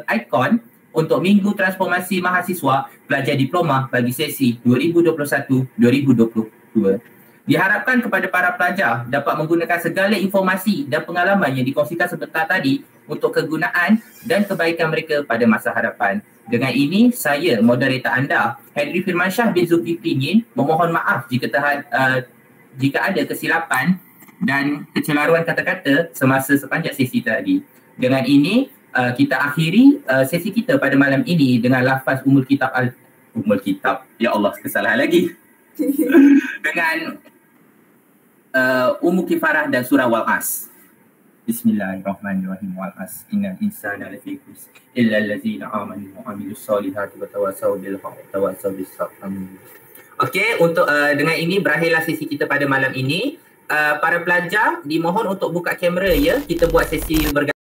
ikon untuk Minggu Transformasi Mahasiswa Pelajar Diploma bagi sesi 2021-2022. Diharapkan kepada para pelajar dapat menggunakan segala informasi dan pengalaman yang dikongsikan sebentar tadi untuk kegunaan dan kebaikan mereka pada masa hadapan. Dengan ini, saya, moderator anda, Henry Firmansyah bin Zulkifli ingin memohon maaf jika ada kesilapan dan kecelaruan kata-kata semasa sepanjang sesi tadi. Dengan ini, kita akhiri sesi kita pada malam ini dengan lafaz Ummul Kitab. Ya Allah, kesalahan lagi. Dengan Ummul Kifarah dan surah Wal-As. Bismillahirrahmanirrahim. Wal-As. Innal insana lafi khusr illa allazina amanu wa amilus solihati wa tawasaw bil haqqi wa tawasaw bis sabr. Okey, untuk dengan ini berakhirlah sesi kita pada malam ini. Para pelajar dimohon untuk buka kamera ya. Kita buat sesi bergantian.